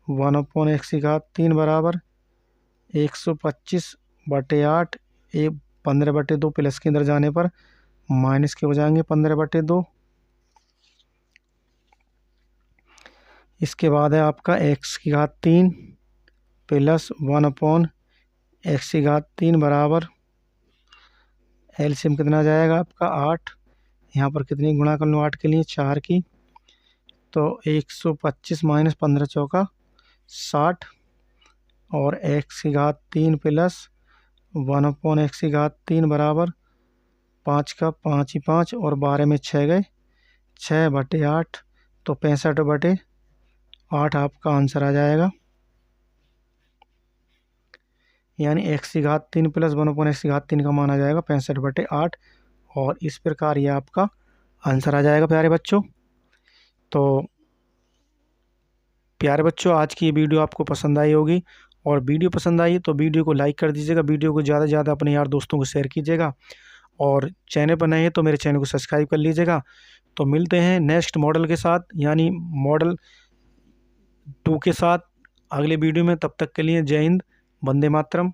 1/x की घात 3 बराबर 125/8। 15/2 प्लस के अंदर जाने पर माइनस के हो जाएंगे 15/2। इसके बाद है आपका x की घात 3 प्लस 1/x की घात 3 बराबर एलसीएम कितना जाएगा आपका 8। यहाँ पर कितनी गुणा कर लूँ 8 के लिए 4 की, तो 125 माइनस 15 चौका 60 और x की घात 3 प्लस 1/x की घात 3 बराबर 5 का 5 ही 5 और 12 में 6 गए 6/8, तो 65/8 आपका आंसर आ जाएगा। यानी x की घात 3 प्लस 1/x की घात 3 का मान आ जाएगा 65/8 और इस प्रकार ये आपका आंसर आ जाएगा। प्यारे बच्चों, तो प्यारे बच्चों आज की ये वीडियो आपको पसंद आई होगी और वीडियो पसंद आई तो वीडियो को लाइक कर दीजिएगा, वीडियो को ज़्यादा से ज़्यादा अपने यार दोस्तों को शेयर कीजिएगा और चैनल पर नए हैं तो मेरे चैनल को सब्सक्राइब कर लीजिएगा। तो मिलते हैं नेक्स्ट मॉडल के साथ यानी मॉडल 2 के साथ अगले वीडियो में। तब तक के लिए जय हिंद, वंदे मातरम।